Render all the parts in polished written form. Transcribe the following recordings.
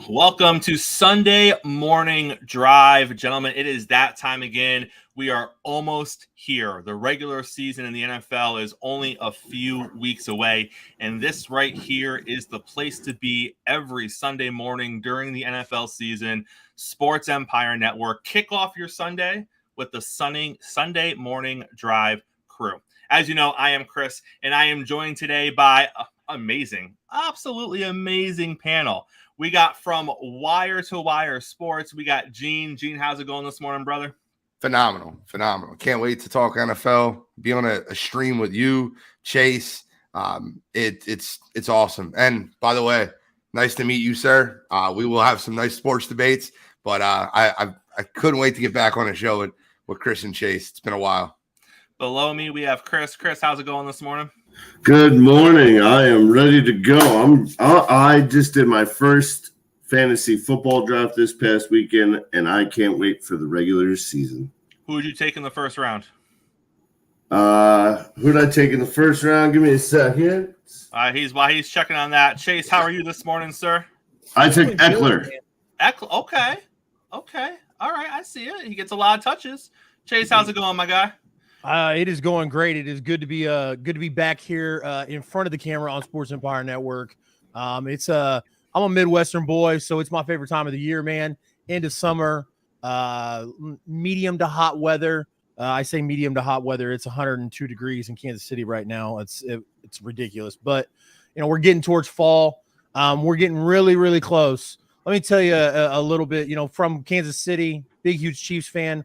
Welcome to Sunday Morning Drive. Gentlemen, it is that time again. We are almost here. The regular season in the NFL is only a few weeks away, and this right here is the place to be every Sunday morning during the NFL season. Sports Empire Network. Kick off your Sunday with the Sunday Morning Drive crew. As you know, I am Chris, and I am joined today by absolutely amazing panel. We got from wire to wire sports. We got Gene. Gene, how's it going this morning, brother? Phenomenal. Can't wait to talk NFL, be on a stream with you, Chase. It's awesome. And by the way, nice to meet you, sir. We will have some nice sports debates, but I couldn't wait to get back on a show with Chris and Chase. It's been a while. Below me, we have Chris. Chris, how's it going this morning? Good morning. I am ready to go. I just did my first fantasy football draft this past weekend, and I can't wait for the regular season. Who would you take in the first round? Who did I take in the first round? Give me a second. While he's checking on that. Chase, how are you this morning, sir? I took Eckler. Okay. All right, I see it. He gets a lot of touches. Chase, how's it going, my guy? It is going great. It is good to be back here in front of the camera on Sports Empire Network. I'm a Midwestern boy, so it's my favorite time of the year, man. Into summer, medium to hot weather. I say medium to hot weather. It's 102 degrees in Kansas City right now. It's ridiculous, but we're getting towards fall. We're getting really, really close. Let me tell you a little bit. From Kansas City, big, huge Chiefs fan.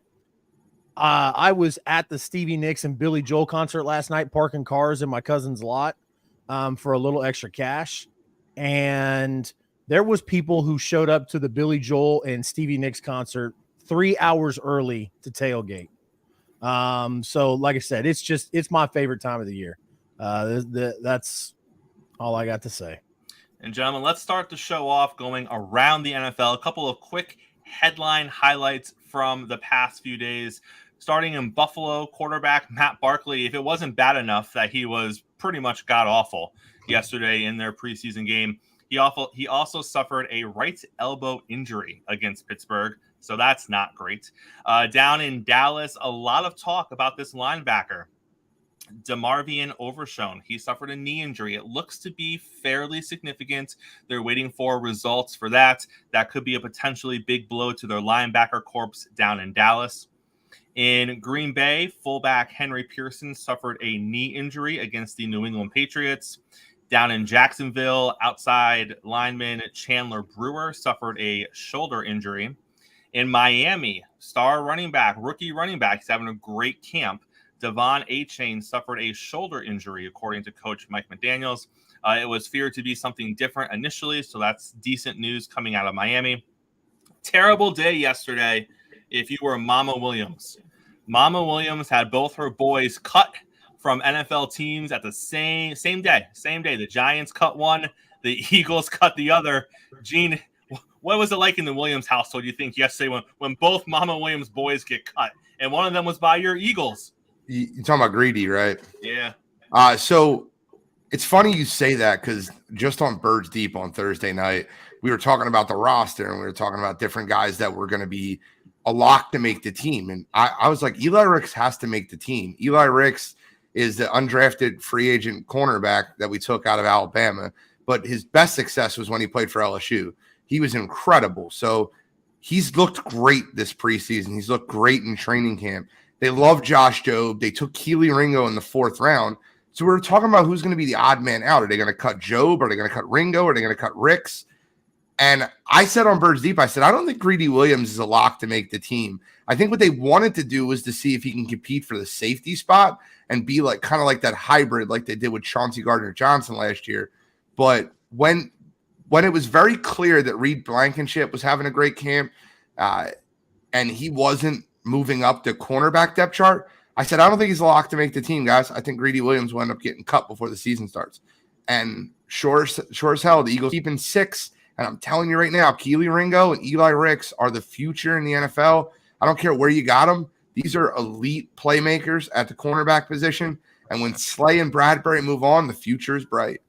I was at the Stevie Nicks and Billy Joel concert last night, parking cars in my cousin's lot for a little extra cash. And there was people who showed up to the Billy Joel and Stevie Nicks concert 3 hours early to tailgate. So like I said, it's my favorite time of the year. That's all I got to say. And gentlemen, let's start the show off going around the NFL. A couple of quick headline highlights from the past few days. Starting in Buffalo, quarterback Matt Barkley, if it wasn't bad enough that he was pretty much god-awful yesterday in their preseason game, he also suffered a right elbow injury against Pittsburgh, so that's not great. Down in Dallas, a lot of talk about this linebacker, DeMarvion Overshown. He suffered a knee injury. It looks to be fairly significant. They're waiting for results for that. That could be a potentially big blow to their linebacker corps down in Dallas. In Green Bay, fullback Henry Pearson suffered a knee injury against the New England Patriots. Down in Jacksonville, outside lineman Chandler Brewer suffered a shoulder injury. In Miami, rookie running back, he's having a great camp. Devon Achane suffered a shoulder injury, according to Coach Mike McDaniels. It was feared to be something different initially, so that's decent news coming out of Miami. Terrible day yesterday if you were Mama Williams. Mama Williams had both her boys cut from NFL teams at the same day. The Giants cut one, the Eagles cut the other. Gene, what was it like in the Williams household, you think, yesterday when both Mama Williams boys get cut? And one of them was by your Eagles. You're talking about greedy, right? Yeah. So it's funny you say that because just on Birds Deep on Thursday night, we were talking about the roster and we were talking about different guys that were going to be a lock to make the team. And I was like, Eli Ricks has to make the team. Eli Ricks is the undrafted free agent cornerback that we took out of Alabama, but his best success was when he played for LSU. He was incredible. So he's looked great this preseason. He's looked great in training camp. They love Josh Jobe. They took Keely Ringo in the 4th round. So we were talking about who's going to be the odd man out. Are they going to cut Jobe? Are they going to cut Ringo? Are they going to cut Ricks? And I said on Birds Deep, I said, I don't think Greedy Williams is a lock to make the team. I think what they wanted to do was to see if he can compete for the safety spot and be like kind of like that hybrid like they did with Chauncey Gardner-Johnson last year. But when it was very clear that Reed Blankenship was having a great camp and he wasn't moving up the cornerback depth chart, I said, I don't think he's a lock to make the team, guys. I think Greedy Williams will end up getting cut before the season starts. And sure as hell, the Eagles keeping 6. And I'm telling you right now, Keely Ringo and Eli Ricks are the future in the NFL. I don't care where you got them. These are elite playmakers at the cornerback position. And when Slay and Bradbury move on, the future is bright.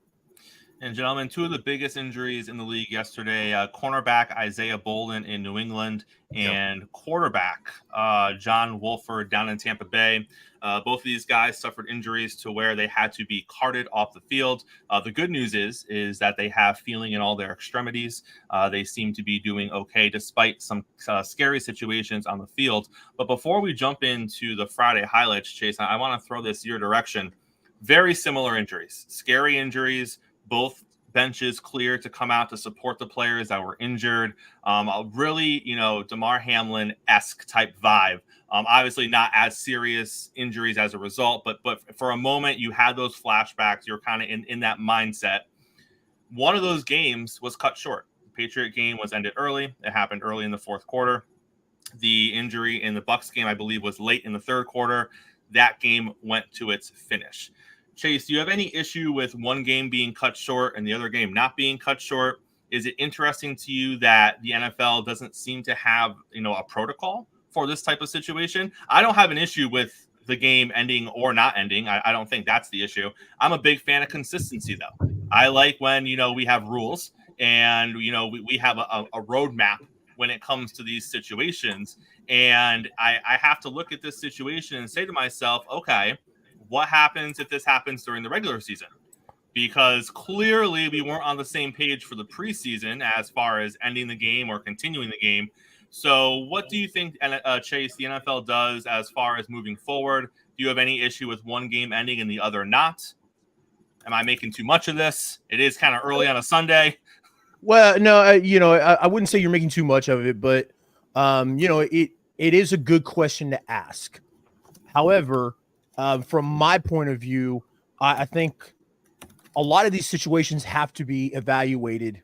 And gentlemen, two of the biggest injuries in the league yesterday, cornerback Isaiah Bolden in New England and quarterback John Wolford down in Tampa Bay. Both of these guys suffered injuries to where they had to be carted off the field. The good news is that they have feeling in all their extremities. They seem to be doing okay despite some scary situations on the field. But before we jump into the Friday highlights, Chase, I want to throw this your direction. Very similar injuries, scary injuries. Both benches clear to come out to support the players that were injured. A really, Damar Hamlin-esque type vibe. Obviously not as serious injuries as a result, but for a moment you had those flashbacks. You're kind of in that mindset. One of those games was cut short. The Patriot game was ended early. It happened early in the fourth quarter. The injury in the Bucs game, I believe, was late in the third quarter. That game went to its finish. Chase, do you have any issue with one game being cut short and the other game not being cut short? Is it interesting to you that the NFL doesn't seem to have, a protocol for this type of situation? I don't have an issue with the game ending or not ending. I don't think that's the issue. I'm a big fan of consistency, though. I like when, we have rules and, we have a roadmap when it comes to these situations. And I have to look at this situation and say to myself, okay, what happens if this happens during the regular season? Because clearly we weren't on the same page for the preseason as far as ending the game or continuing the game. So what do you think, Chase, the NFL does as far as moving forward? Do you have any issue with one game ending and the other not? Am I making too much of this? It is kind of early on a Sunday. Well, no, I wouldn't say you're making too much of it, but, it is a good question to ask. However, from my point of view, I think a lot of these situations have to be evaluated,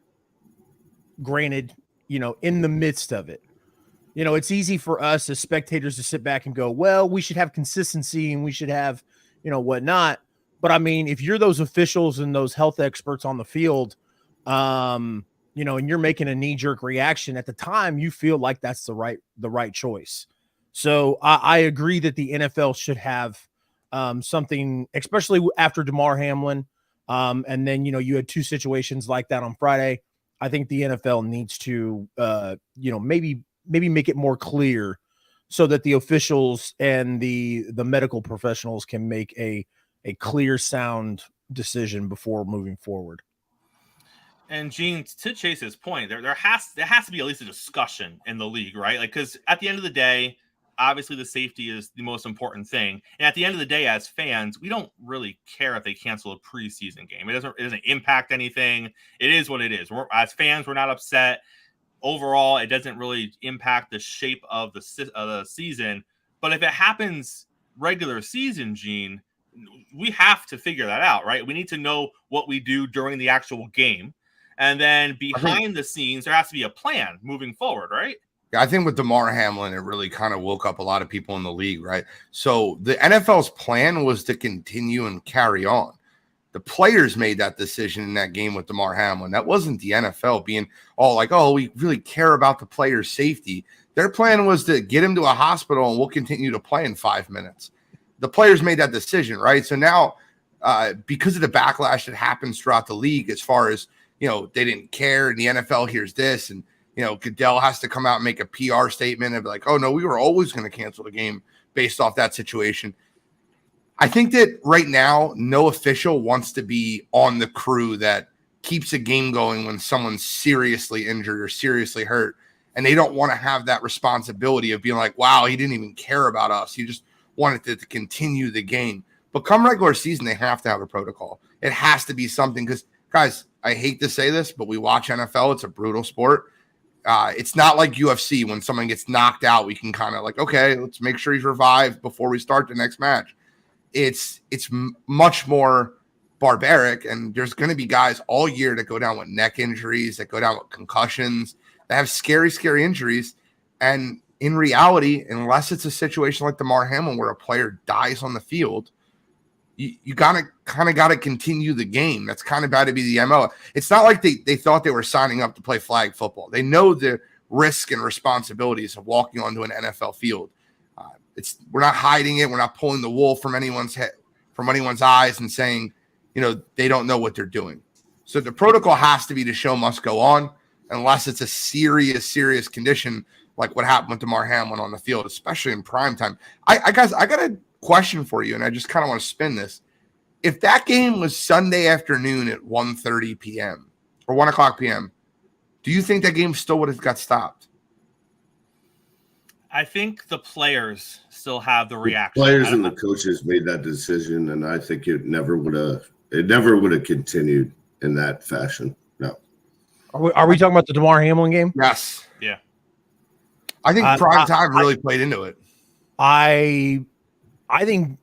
granted, in the midst of it. It's easy for us as spectators to sit back and go, well, we should have consistency and we should have, whatnot. But I mean, if you're those officials and those health experts on the field, and you're making a knee-jerk reaction at the time, you feel like that's the right choice. So I agree that the NFL should have something, especially after Damar Hamlin. And then, you had two situations like that on Friday. I think the NFL needs to, maybe make it more clear so that the officials and the medical professionals can make a clear, sound decision before moving forward. And Gene, to Chase's point, there has to be at least a discussion in the league, right? Like, because at the end of the day, obviously the safety is the most important thing. And at the end of the day, as fans, we don't really care if they cancel a preseason game. It doesn't impact anything. It is what it is. As fans, we're not upset. Overall, it doesn't really impact the shape of the season. But if it happens regular season, Gene, we have to figure that out, right? We need to know what we do during the actual game. And then behind the scenes, there has to be a plan moving forward, right? I think with Damar Hamlin, it really kind of woke up a lot of people in the league, right? So the NFL's plan was to continue and carry on. The players made that decision in that game with Damar Hamlin. That wasn't the NFL being all like, oh, we really care about the player's safety. Their plan was to get him to a hospital and we'll continue to play in 5 minutes. The players made that decision, right? So now, because of the backlash that happens throughout the league, as far as, they didn't care and the NFL hears this and, Goodell has to come out and make a PR statement and be like, oh, no, we were always going to cancel the game based off that situation. I think that right now, no official wants to be on the crew that keeps a game going when someone's seriously injured or seriously hurt. And they don't want to have that responsibility of being like, wow, he didn't even care about us. He just wanted to continue the game. But come regular season, they have to have a protocol. It has to be something because, guys, I hate to say this, but we watch NFL. It's a brutal sport. It's not like UFC when someone gets knocked out. We can kind of like, okay, let's make sure he's revived before we start the next match. It's much more barbaric, and there's going to be guys all year that go down with neck injuries, that go down with concussions, that have scary, scary injuries. And in reality, unless it's a situation like Damar Hamlin where a player dies on the field, you got to continue the game. That's kind of got to be the MO. It's not like they thought they were signing up to play flag football. They know the risk and responsibilities of walking onto an NFL field. We're not hiding it. We're not pulling the wool from anyone's head, from anyone's eyes and saying, they don't know what they're doing. So the protocol has to be the show must go on unless it's a serious condition like what happened with DeMar Hamlin on the field, especially in prime time. I got a question for you, and I just kind of want to spin this. If that game was Sunday afternoon at 1:30 p.m. or 1 o'clock p.m., do you think that game still would have got stopped? I think the players still have the reaction. Players and the coaches made that decision, and I think it never would have continued in that fashion. No. Are we talking about the DeMar Hamlin game? Yes. Yeah. I think prime time really played into it. I think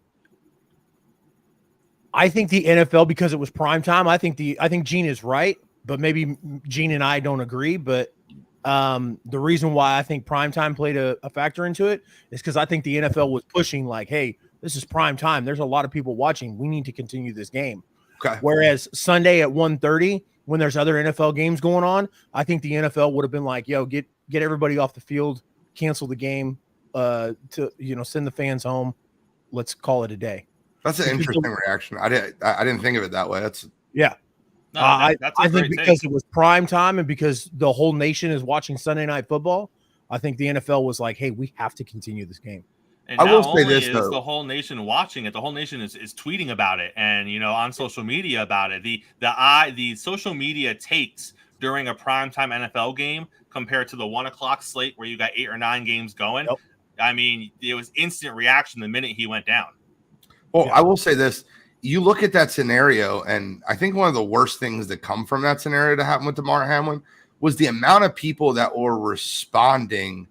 the NFL, because it was prime time, I think Gene is right, but maybe Gene and I don't agree. But the reason why I think prime time played a factor into it is because I think the NFL was pushing like, hey, this is prime time. There's a lot of people watching. We need to continue this game. Okay. Whereas Sunday at 1:30, when there's other NFL games going on, I think the NFL would have been like, yo, get everybody off the field, cancel the game, to send the fans home. Let's call it a day. That's an interesting reaction. I didn't think of it that way. Yeah. No, I think because it was prime time and because the whole nation is watching Sunday Night Football, I think the NFL was like, hey, we have to continue this game. And I will not say only this, is though. the whole nation watching it, the whole nation is tweeting about it and, on social media about it. The social media takes during a primetime NFL game compared to the 1 o'clock slate where you got 8 or 9 games going. Yep. I mean, it was instant reaction the minute he went down. Well, yeah. I will say this. You look at that scenario, and I think one of the worst things that come from that scenario to happen with DeMar Hamlin was the amount of people that were responding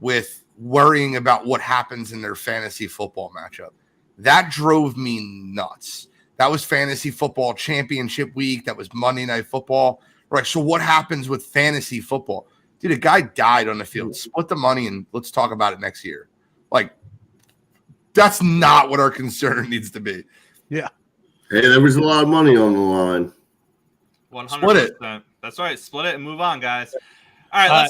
with worrying about what happens in their fantasy football matchup. That drove me nuts. That was fantasy football championship week. That was Monday Night Football. Right. So what happens with fantasy football? Dude, a guy died on the field. Split the money and let's talk about it next year. Like, that's not what our concern needs to be. Yeah. Hey, there was a lot of money on the line. 100%. Split it. That's right. Split it and move on, guys. All right,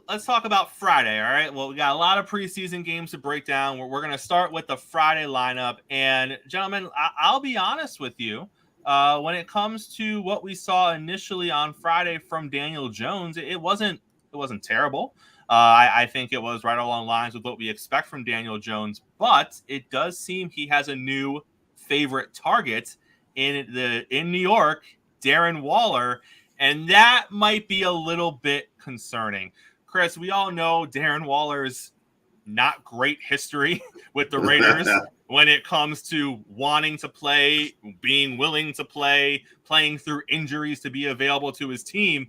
let's talk about Friday. All right. Well, we got a lot of preseason games to break down. We're going to start with the Friday lineup. And gentlemen, I'll be honest with you. When it comes to what we saw initially on Friday from Daniel Jones, it wasn't terrible. I think it was right along lines with what we expect from Daniel Jones, but it does seem he has a new favorite target in New York, Darren Waller, and that might be a little bit concerning. Chris, we all know Darren Waller's not great history with the Raiders when it comes to wanting to play, being willing to play, playing through injuries to be available to his team.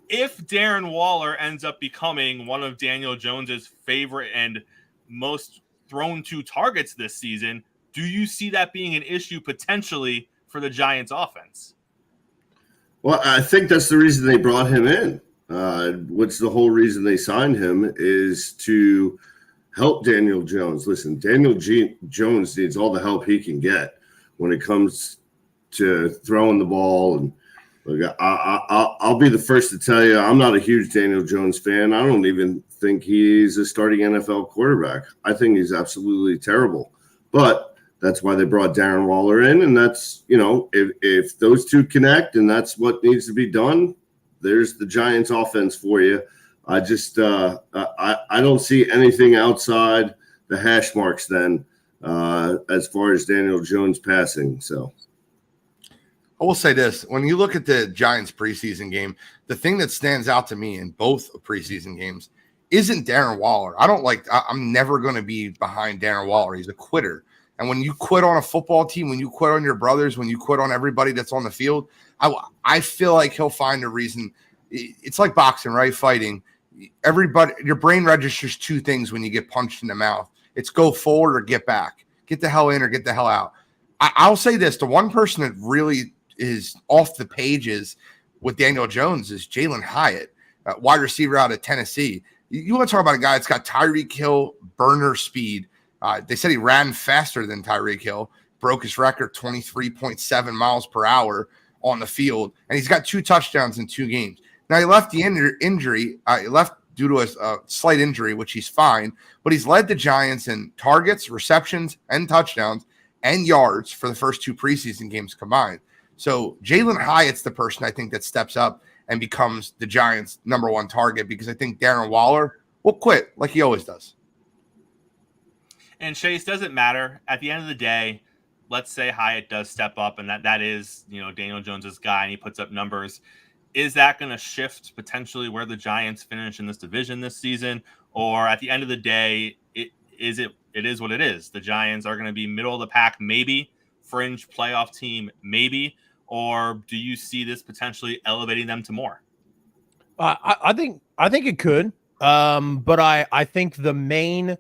If Darren Waller ends up becoming one of Daniel Jones's favorite and most thrown to targets this season, do you see that being an issue potentially for the Giants offense? Well, I think that's the reason they brought him in. What's the whole reason they signed him is to help Daniel Jones. Listen, Daniel Jones needs all the help he can get when it comes to throwing the ball. And look, I'll be the first to tell you, I'm not a huge Daniel Jones fan. I don't even think he's a starting NFL quarterback. I think he's absolutely terrible. But that's why they brought Darren Waller in, and that's, if those two connect and that's what needs to be done, there's the Giants offense for you. I just I don't see anything outside the hash marks then as far as Daniel Jones passing. So I will say this. When you look at the Giants preseason game, the thing that stands out to me in both preseason games isn't Darren Waller. I'm never going to be behind Darren Waller. He's a quitter. And when you quit on a football team, when you quit on your brothers, when you quit on everybody that's on the field, I feel like he'll find a reason. It's like boxing, right? Fighting. Everybody, your brain registers two things when you get punched in the mouth. It's go forward or get back. Get the hell in or get the hell out. I'll say this. The one person that really is off the pages with Daniel Jones is Jalen Hyatt, wide receiver out of Tennessee. You want to talk about a guy that's got Tyreek Hill burner speed. They said he ran faster than Tyreek Hill, broke his record 23.7 miles per hour on the field, and he's got 2 touchdowns in 2 games. Now, he left the injury. He left due to a slight injury, which he's fine, but he's led the Giants in targets, receptions, and touchdowns and yards for the first 2 preseason games combined. So Jalen Hyatt's the person I think that steps up and becomes the Giants' number one target, because I think Darren Waller will quit like he always does. And Chase, doesn't matter. At the end of the day, let's say Hyatt does step up, and that is, Daniel Jones's guy, and he puts up numbers. Is that going to shift potentially where the Giants finish in this division this season? Or at the end of the day, it is what it is. The Giants are going to be middle of the pack, maybe fringe playoff team, maybe. Or do you see this potentially elevating them to more? I think it could, but I think the main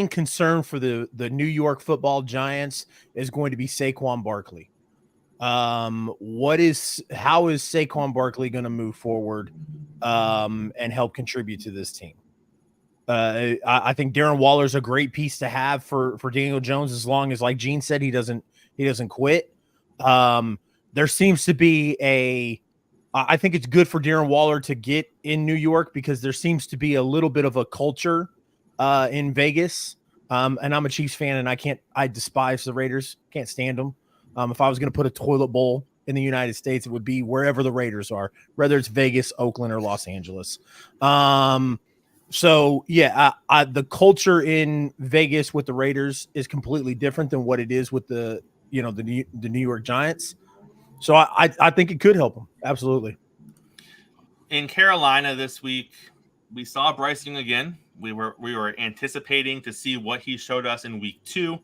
concern for the New York Football Giants is going to be Saquon Barkley. How is Saquon Barkley going to move forward and help contribute to this team? I think Darren Waller is a great piece to have for Daniel Jones, as long as, like Gene said, he doesn't quit. There seems to be I think it's good for Darren Waller to get in New York, because there seems to be a little bit of a culture in Vegas. And I'm a Chiefs fan, and I despise the Raiders. Can't stand them. If I was going to put a toilet bowl in the United States, it would be wherever the Raiders are, whether it's Vegas, Oakland, or Los Angeles. So yeah, the culture in Vegas with the Raiders is completely different than what it is with the New York Giants. So I think it could help them. Absolutely. In Carolina this week, we saw Bryce Young again. We were anticipating to see what he showed us in week 2.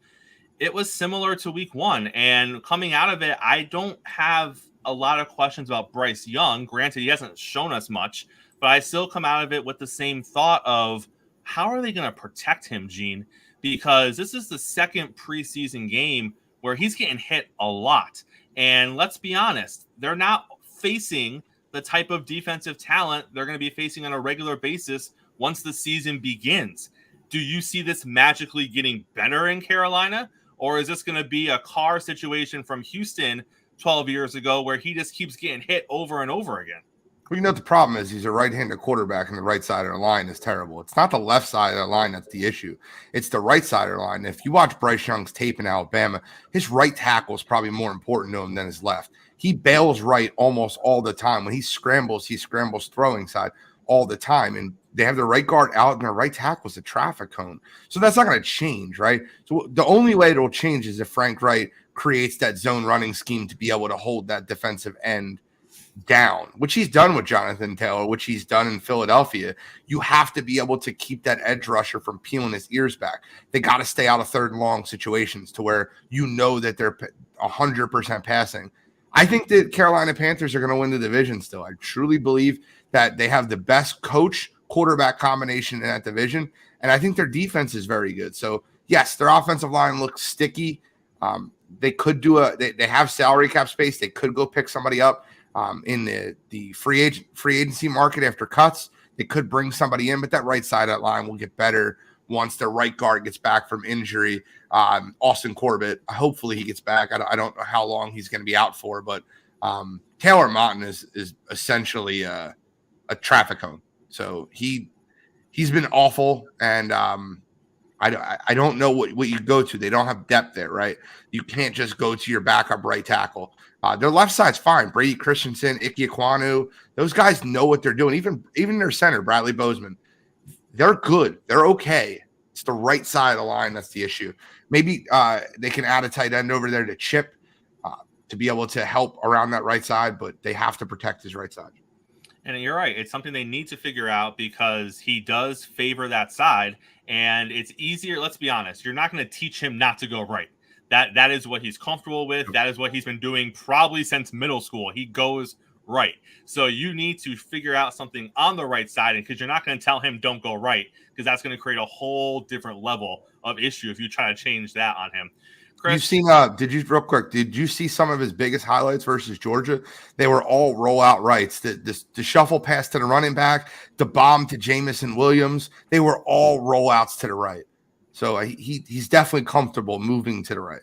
It was similar to week 1, and coming out of it, I don't have a lot of questions about Bryce Young. Granted, he hasn't shown us much, but I still come out of it with the same thought of, how are they going to protect him, Gene? Because this is the second preseason game where he's getting hit a lot. And let's be honest, they're not facing the type of defensive talent they're going to be facing on a regular basis once the season begins. Do you see this magically getting better in Carolina? Or is this going to be a Carr situation from Houston 12 years ago where he just keeps getting hit over and over again? Well, the problem is he's a right-handed quarterback, and the right side of the line is terrible. It's not the left side of the line that's the issue. It's the right side of the line. If you watch Bryce Young's tape in Alabama, his right tackle is probably more important to him than his left. He bails right almost all the time. When he scrambles throwing side all the time. And they have their right guard out, and their right tackle is a traffic cone. So that's not going to change, right? So the only way it'll change is if Frank Wright creates that zone running scheme to be able to hold that defensive end down, which he's done with Jonathan Taylor, which he's done in Philadelphia. You have to be able to keep that edge rusher from peeling his ears back. They got to stay out of third and long situations to where that they're 100% passing. I think the Carolina Panthers are going to win the division still. I truly believe that they have the best coach quarterback combination in that division, and I think their defense is very good. So yes, their offensive line looks sticky. They could do they have salary cap space. They could go pick somebody up in the free agency market after cuts. They could bring somebody in, but that right side of that line will get better once their right guard gets back from injury. Austin Corbett, hopefully he gets back. I don't know how long he's going to be out for, but Taylor Moton is essentially a traffic cone. So he's been awful, and I don't know what you go to. They don't have depth there, right? You can't just go to your backup right tackle. Their left side's fine. Brady Christensen, Ike Ekwonu, those guys know what they're doing. Even their center, Bradley Bozeman, they're good. They're okay. It's the right side of the line that's the issue. Maybe they can add a tight end over there to Chip to be able to help around that right side, but they have to protect his right side. And you're right. It's something they need to figure out because he does favor that side, and it's easier. Let's be honest. You're not going to teach him not to go right. That is what he's comfortable with. That is what he's been doing probably since middle school. He goes right. So you need to figure out something on the right side, because you're not going to tell him don't go right, because that's going to create a whole different level of issue if you try to change that on him. Chris, did you see some of his biggest highlights versus Georgia? They were all rollout rights. The shuffle pass to the running back, the bomb to Jamison Williams. They were all rollouts to the right. So he's definitely comfortable moving to the right.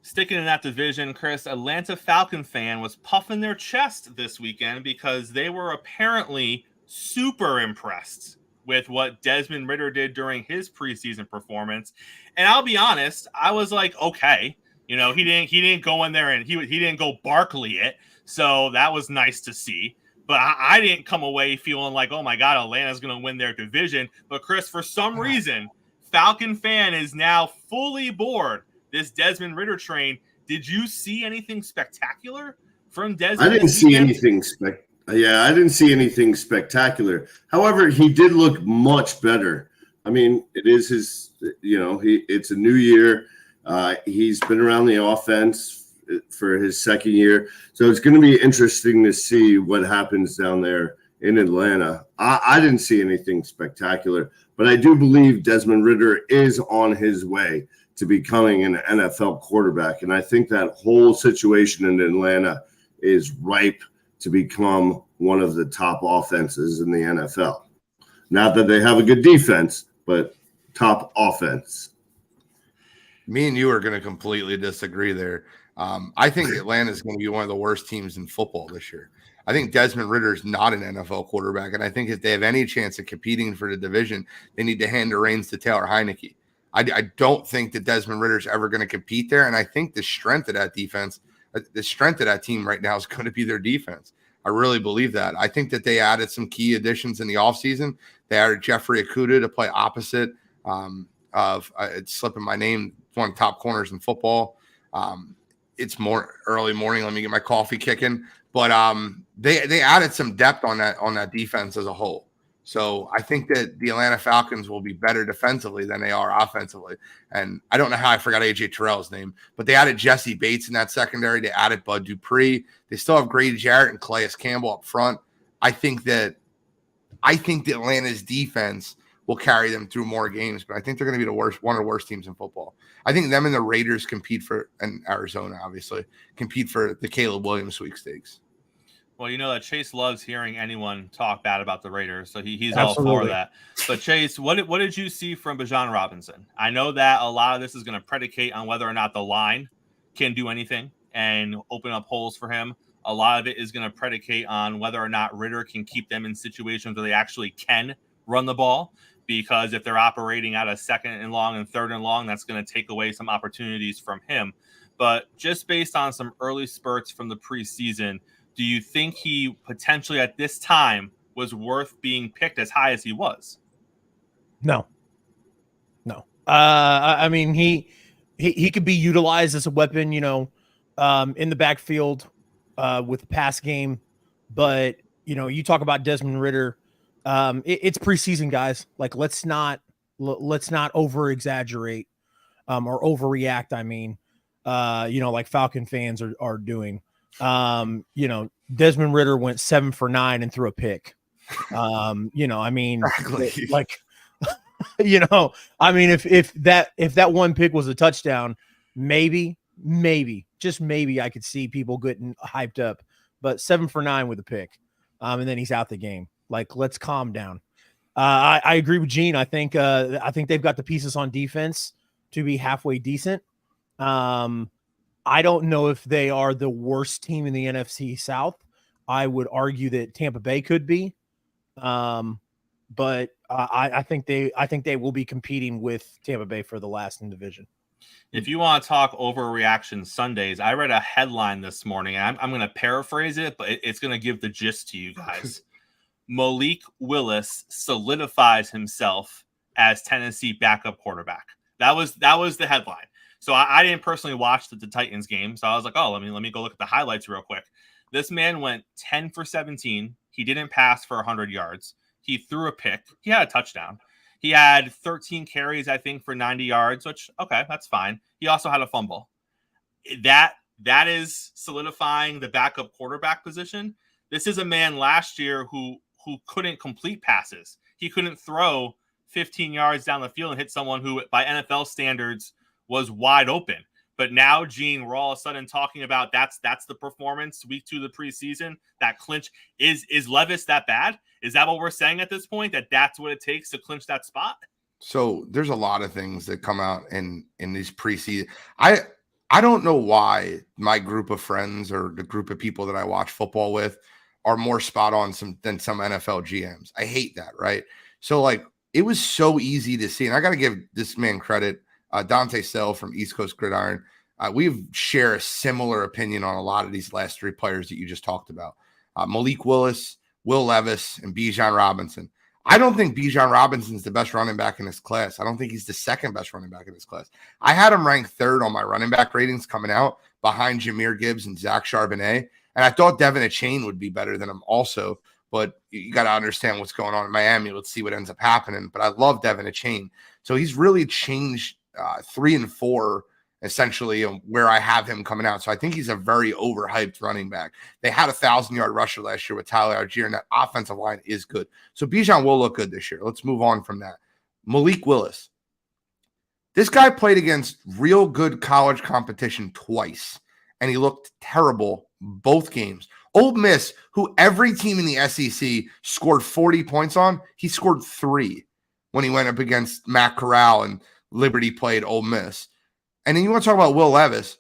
Sticking in that division, Chris, Atlanta Falcon fan was puffing their chest this weekend because they were apparently super impressed with what Desmond Ridder did during his preseason performance. And I'll be honest, I was like, okay, You know, he didn't go in there and he didn't go Barkley it. So that was nice to see. But I didn't come away feeling like, oh my God, Atlanta's going to win their division. But Chris, for some reason, Falcon fan is now fully aboard this Desmond Ridder train. Did you see anything spectacular from Desmond? I didn't see anything I didn't see anything spectacular. However, he did look much better. I mean, it is his, it's a new year. He's been around the offense for his second year. So it's going to be interesting to see what happens down there in Atlanta. I didn't see anything spectacular, but I do believe Desmond Ridder is on his way to becoming an NFL quarterback. And I think that whole situation in Atlanta is ripe to become one of the top offenses in the NFL. Not that they have a good defense, but top offense. Me and you are going to completely disagree there. I think Atlanta is going to be one of the worst teams in football this year. I think Desmond Ridder is not an NFL quarterback, and I think if they have any chance of competing for the division, they need to hand the reins to Taylor Heineke. I don't think that Desmond Ridder is ever going to compete there, and I think the strength of that defense, the strength of that team right now is going to be their defense. I really believe that. I think that they added some key additions in the offseason. They added Jeffrey Okudah to play opposite of it's slipping my name, one of the top corners in football. It's more early morning. Let me get my coffee kicking. But they added some depth on that defense as a whole. So I think that the Atlanta Falcons will be better defensively than they are offensively. And I don't know how I forgot A.J. Terrell's name, but they added Jesse Bates in that secondary. They added Bud Dupree. They still have Grady Jarrett and Calais Campbell up front. I think that Atlanta's defense will carry them through more games, but I think they're going to be one of the worst teams in football. I think them and the Raiders and Arizona, obviously, compete for the Caleb Williams sweepstakes. Well, you know that Chase loves hearing anyone talk bad about the Raiders, so he's Absolutely. all for that. But Chase, what did you see from Bijan Robinson? I know that a lot of this is going to predicate on whether or not the line can do anything and open up holes for him. A lot of it is going to predicate on whether or not Ridder can keep them in situations where they actually can run the ball. Because if they're operating out of second and long and third and long, that's going to take away some opportunities from him. But just based on some early spurts from the preseason, do you think he potentially at this time was worth being picked as high as he was? No. I mean, he could be utilized as a weapon, in the backfield with the pass game. But, you talk about Desmond Ridder. It's preseason, guys. Like, let's not over exaggerate or overreact. I mean, like Falcon fans are doing. Desmond Ridder went 7 for 9 and threw a pick. I mean, Exactly. like, I mean, if that one pick was a touchdown, maybe, just maybe I could see people getting hyped up. But 7 for 9 with a pick, and then he's out the game. Like, let's calm down. I agree with Gene. I think they've got the pieces on defense to be halfway decent. I don't know if they are the worst team in the NFC South. I would argue that Tampa Bay could be. But I think they will be competing with Tampa Bay for the last in division. If you want to talk overreaction Sundays, I read a headline this morning, and I'm going to paraphrase it, but it's going to give the gist to you guys. Malik Willis solidifies himself as Tennessee backup quarterback. That was the headline. So I didn't personally watch the Titans game, so I was like, oh, let me go look at the highlights real quick. This man went 10 for 17. He didn't pass for 100 yards. He threw a pick. He had a touchdown. He had 13 carries, I think, for 90 yards, which, okay, that's fine. He also had a fumble. That is solidifying the backup quarterback position. This is a man last year who couldn't complete passes. He couldn't throw 15 yards down the field and hit someone who, by NFL standards, was wide open. But now, Gene, we're all of a sudden talking about that's the performance week 2 of the preseason. That clinch is Levis that bad? Is that what we're saying at this point? That's what it takes to clinch that spot? So there's a lot of things that come out in these preseason. I don't know why my group of friends or the group of people that I watch football with are more spot on than some NFL GMs. I hate that, right? So, like, it was so easy to see, and I got to give this man credit. Dante Sell from East Coast Gridiron We share a similar opinion on a lot of these last three players that you just talked about. Malik Willis, Will Levis, and Bijan Robinson. I don't think Bijan Robinson is the best running back in this class. I don't think he's the second best running back in this class. I had him ranked third on my running back ratings coming out behind Jahmyr Gibbs and Zach Charbonnet. And I thought Devin Achane would be better than him also. But you got to understand what's going on in Miami. Let's see what ends up happening. But I love Devin Achane. So he's really changed 3 and 4 essentially where I have him coming out. So I think he's a very overhyped running back. They had a 1,000-yard rusher last year with Tyler Algier, and that offensive line is good. So Bijan will look good this year. Let's move on from that. Malik Willis. This guy played against real good college competition twice, and he looked terrible both games. Ole Miss, who every team in the SEC scored 40 points on, he scored 3 when he went up against Matt Corral and Liberty played Ole Miss. And then you want to talk about Will Levis.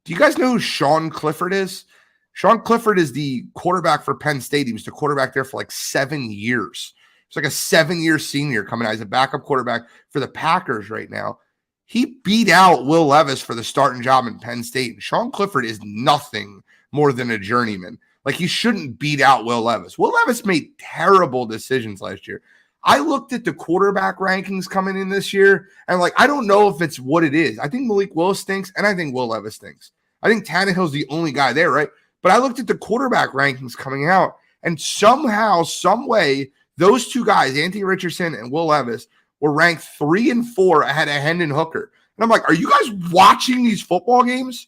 Do you guys know who Sean Clifford is? Sean Clifford is the quarterback for Penn State. He was the quarterback there for like 7 years. It's like a 7-year senior coming out. He's a backup quarterback for the Packers right now. He beat out Will Levis for the starting job in Penn State. And Sean Clifford is nothing more than a journeyman. Like, he shouldn't beat out Will Levis. Will Levis made terrible decisions last year. I looked at the quarterback rankings coming in this year, and I don't know if it's what it is. I think Malik Willis stinks, and I think Will Levis stinks. I think Tannehill's the only guy there, right? But I looked at the quarterback rankings coming out, and somehow, some way, those two guys, Anthony Richardson and Will Levis, were ranked 3 and 4 ahead of Hendon Hooker. And I'm like, are you guys watching these football games?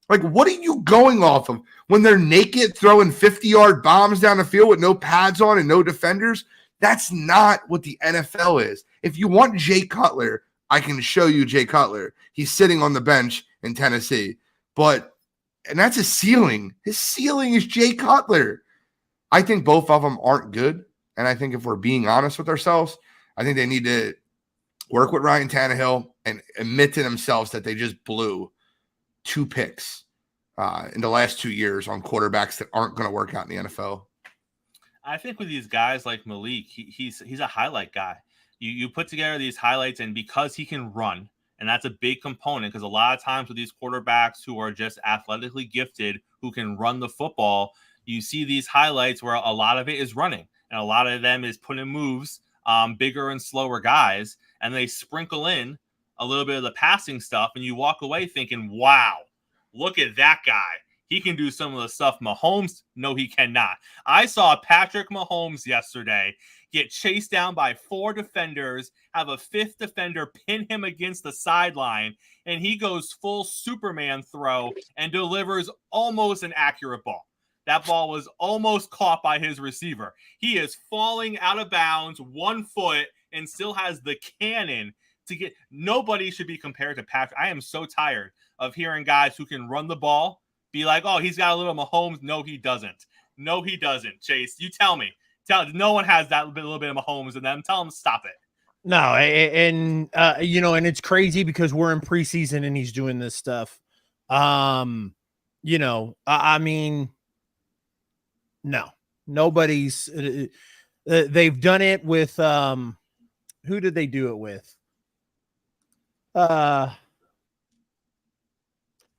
Like, what are you going off of when they're naked throwing 50-yard bombs down the field with no pads on and no defenders? That's not what the NFL is. If you want Jay Cutler, I can show you Jay Cutler. He's sitting on the bench in Tennessee. And that's his ceiling. His ceiling is Jay Cutler. I think both of them aren't good. And I think if we're being honest with ourselves, I think they need to work with Ryan Tannehill and admit to themselves that they just blew 2 picks in the last 2 years on quarterbacks that aren't going to work out in the NFL. I think with these guys like Malik, he's a highlight guy. You put together these highlights, and because he can run, and that's a big component, because a lot of times with these quarterbacks who are just athletically gifted, who can run the football, you see these highlights where a lot of it is running, and a lot of them is putting moves, bigger and slower guys, and they sprinkle in a little bit of the passing stuff, and you walk away thinking, wow, look at that guy. He can do some of the stuff Mahomes, no, he cannot. I saw Patrick Mahomes yesterday get chased down by 4 defenders, have a 5th defender pin him against the sideline, and he goes full Superman throw and delivers almost an accurate ball. That ball was almost caught by his receiver. He is falling out of bounds, 1 foot, and still has the cannon to get. Nobody should be compared to Patrick. I am so tired of hearing guys who can run the ball be like, oh, he's got a little Mahomes. No, he doesn't. No, he doesn't. Chase, you tell me. No one has that little bit of Mahomes in them. Tell him to stop it. No, and it's crazy because we're in preseason and he's doing this stuff. I mean, no, nobody's. They've done it with. Who did they do it with?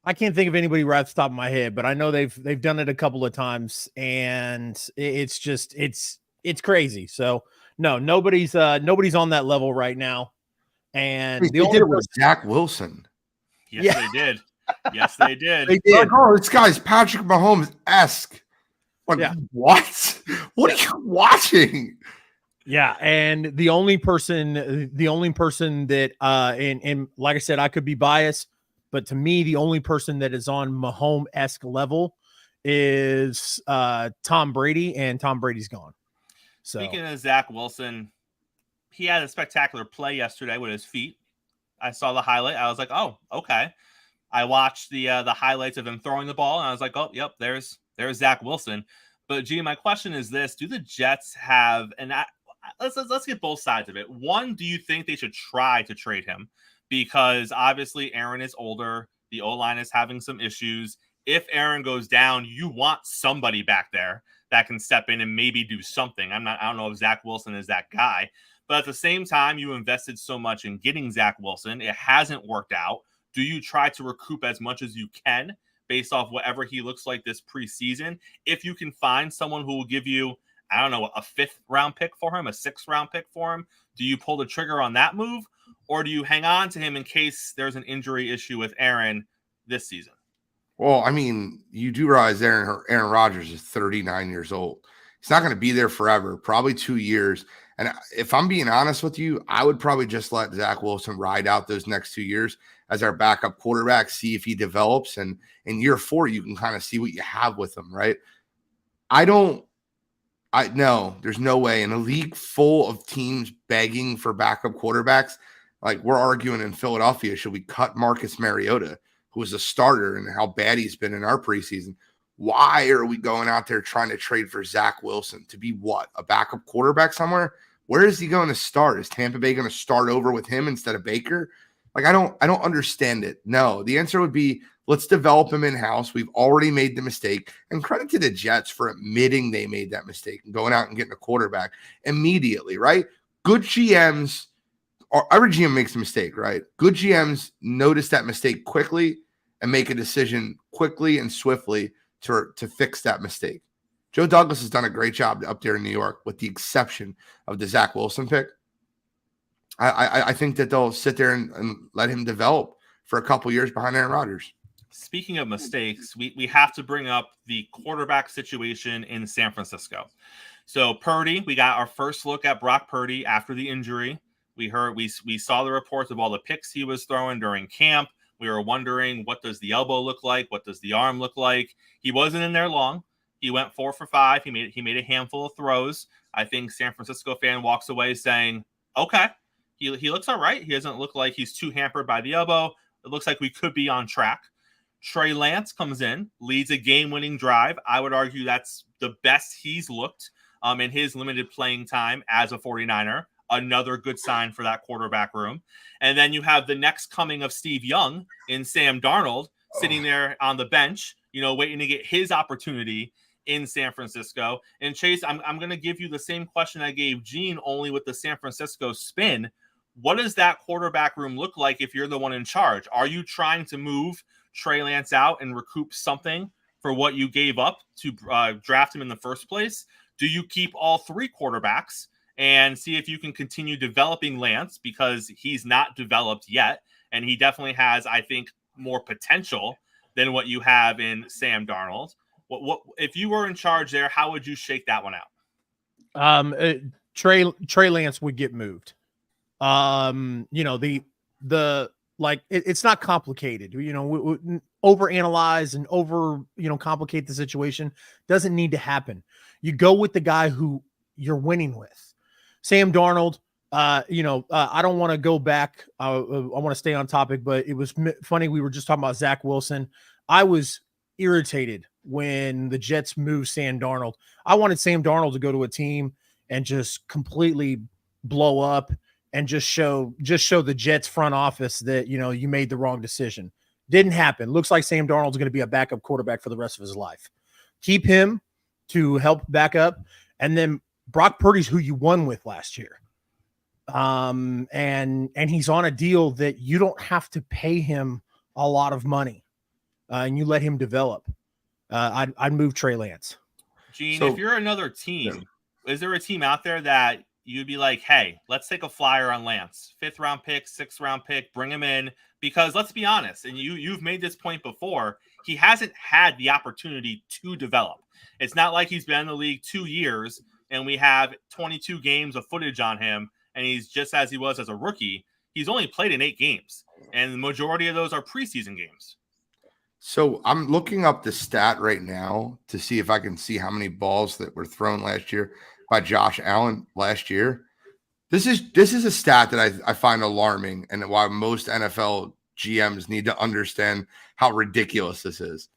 I can't think of anybody right off the top of my head, but I know they've done it a couple of times, and it's just it's crazy. So no, nobody's on that level right now. And they did it with Zach Wilson. Yes, They did. Yes, they did. They did. Like, oh, this guy's Patrick Mahomes-esque. What? What are you watching? Yeah, and the only person that and like I said, I could be biased, but to me, the only person that is on Mahomes-esque level is Tom Brady, and Tom Brady's gone. So speaking of Zach Wilson, he had a spectacular play yesterday with his feet. I saw the highlight. I was like, oh, okay. I watched the highlights of him throwing the ball, and I was like, oh, yep, there's Zach Wilson. But G, my question is this: do the Jets have? And let's get both sides of it. One, do you think they should try to trade him? Because obviously Aaron is older. The O-line is having some issues. If Aaron goes down, you want somebody back there that can step in and maybe do something. I don't know if Zach Wilson is that guy. But at the same time, you invested so much in getting Zach Wilson. It hasn't worked out. Do you try to recoup as much as you can based off whatever he looks like this preseason? If you can find someone who will give you, I don't know, a 5th round pick for him, a 6th round pick for him, do you pull the trigger on that move? Or do you hang on to him in case there's an injury issue with Aaron this season? Well, I mean, you do realize Aaron Rodgers is 39 years old. He's not going to be there forever, probably 2 years. And if I'm being honest with you, I would probably just let Zach Wilson ride out those next 2 years as our backup quarterback, see if he develops. And in year 4, you can kind of see what you have with him, right? No, there's no way in a league full of teams begging for backup quarterbacks. Like we're arguing in Philadelphia, should we cut Marcus Mariota, who was a starter and how bad he's been in our preseason? Why are we going out there trying to trade for Zach Wilson to be what? A backup quarterback somewhere? Where is he going to start? Is Tampa Bay going to start over with him instead of Baker? Like, I don't understand it. No, the answer would be let's develop him in-house. We've already made the mistake. And credit to the Jets for admitting they made that mistake and going out and getting a quarterback immediately, right? Good GMs, or every GM makes a mistake, right? Good GMs notice that mistake quickly and make a decision quickly and swiftly to fix that mistake. Joe Douglas has done a great job up there in New York, with the exception of the Zach Wilson pick. I think that they'll sit there and let him develop for a couple years behind Aaron Rodgers. Speaking of mistakes, we have to bring up the quarterback situation in San Francisco. So Purdy, we got our first look at Brock Purdy after the injury. We saw the reports of all the picks he was throwing during camp. We were wondering, what does the elbow look like? What does the arm look like? He wasn't in there long. He went 4 for 5. He made a handful of throws. I think San Francisco fan walks away saying, okay, he looks all right. He doesn't look like he's too hampered by the elbow. It looks like we could be on track. Trey Lance comes in, leads a game-winning drive. I would argue that's the best he's looked in his limited playing time as a 49er. Another good sign for that quarterback room. And then you have the next coming of Steve Young in Sam Darnold sitting there on the bench, waiting to get his opportunity in San Francisco. And Chase, I'm going to give you the same question I gave Gene, only with the San Francisco spin. What does that quarterback room look like if you're the one in charge? Are you trying to move Trey Lance out and recoup something for what you gave up to draft him in the first place? Do you keep all 3 quarterbacks and see if you can continue developing Lance, because he's not developed yet, and he definitely has, I think, more potential than what you have in Sam Darnold? What if you were in charge there? How would you shake that one out? Trey Lance would get moved. It's not complicated. We overanalyze and complicate the situation. Doesn't need to happen. You go with the guy who you're winning with. Sam Darnold, I don't want to go back. I want to stay on topic, but it was funny. We were just talking about Zach Wilson. I was irritated when the Jets moved Sam Darnold. I wanted Sam Darnold to go to a team and just completely blow up and just show the Jets front office that, you made the wrong decision. Didn't happen. Looks like Sam Darnold's going to be a backup quarterback for the rest of his life. Keep him to help back up. And then Brock Purdy's who you won with last year. And he's on a deal that you don't have to pay him a lot of money. And you let him develop. I'd move Trey Lance. Gene, if you're another team, is there a team out there that you'd be like, hey, let's take a flyer on Lance? 5th round pick, 6th round pick, bring him in. Because let's be honest, and you've made this point before, he hasn't had the opportunity to develop. It's not like he's been in the league 2 years and we have 22 games of footage on him and he's just as he was as a rookie. He's only played in 8 games, and the majority of those are preseason games. So I'm looking up the stat right now to see if I can see how many balls that were thrown last year by Josh Allen last year. This is a stat that I find alarming, and why most NFL GMs need to understand how ridiculous this is.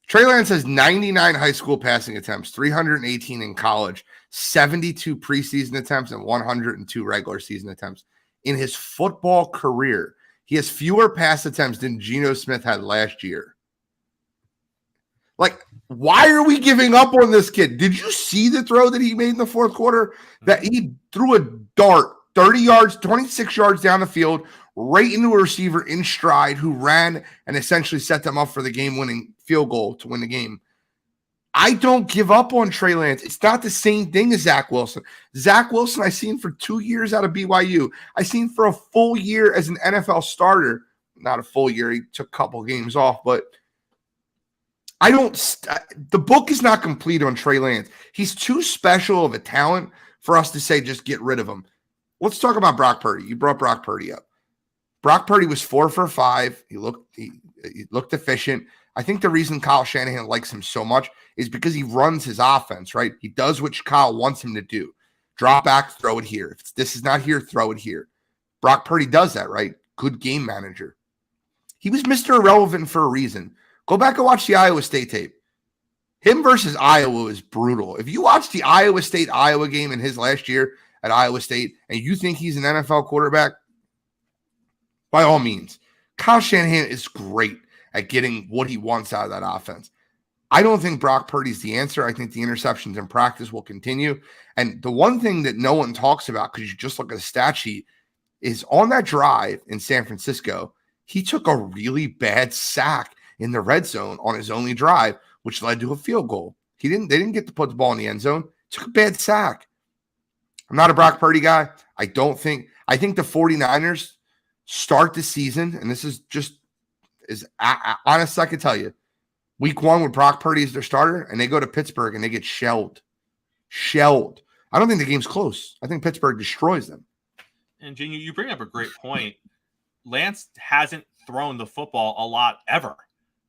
Trey Lance has 99 high school passing attempts, 318 in college, 72 preseason attempts, and 102 regular season attempts. In his football career, he has fewer pass attempts than Geno Smith had last year. Like, why are we giving up on this kid? Did you see the throw that he made in the fourth quarter? That he threw a dart 30 yards, 26 yards down the field, right into a receiver in stride who ran and essentially set them up for the game-winning field goal to win the game. I don't give up on Trey Lance. It's not the same thing as Zach Wilson. Zach Wilson, I seen for 2 years out of BYU. I seen for a full year as an NFL starter. Not a full year. He took a couple games off, but the book is not complete on Trey Lance. He's too special of a talent for us to say just get rid of him. Let's talk about Brock Purdy. You brought Brock Purdy up. Brock Purdy was 4 for 5. He looked efficient. I think the reason Kyle Shanahan likes him so much is because he runs his offense, right? He does what Kyle wants him to do. Drop back, throw it here. If this is not here, throw it here. Brock Purdy does that, right? Good game manager. He was Mr. Irrelevant for a reason. Go back and watch the Iowa State tape. Him versus Iowa is brutal. If you watch the Iowa State-Iowa game in his last year at Iowa State and you think he's an NFL quarterback, by all means. Kyle Shanahan is great at getting what he wants out of that offense. I don't think Brock Purdy's the answer. I think the interceptions in practice will continue. And the one thing that no one talks about, because you just look at the stat sheet, is on that drive in San Francisco, he took a really bad sack in the red zone on his only drive, which led to a field goal. They didn't get to put the ball in the end zone. Took a bad sack. I'm not a Brock Purdy guy. I think the 49ers start the season, and this is just as honest as I can tell you. Week 1 with Brock Purdy as their starter, and they go to Pittsburgh and they get shelled. Shelled. I don't think the game's close. I think Pittsburgh destroys them. And Gene, you bring up a great point. Lance hasn't thrown the football a lot ever.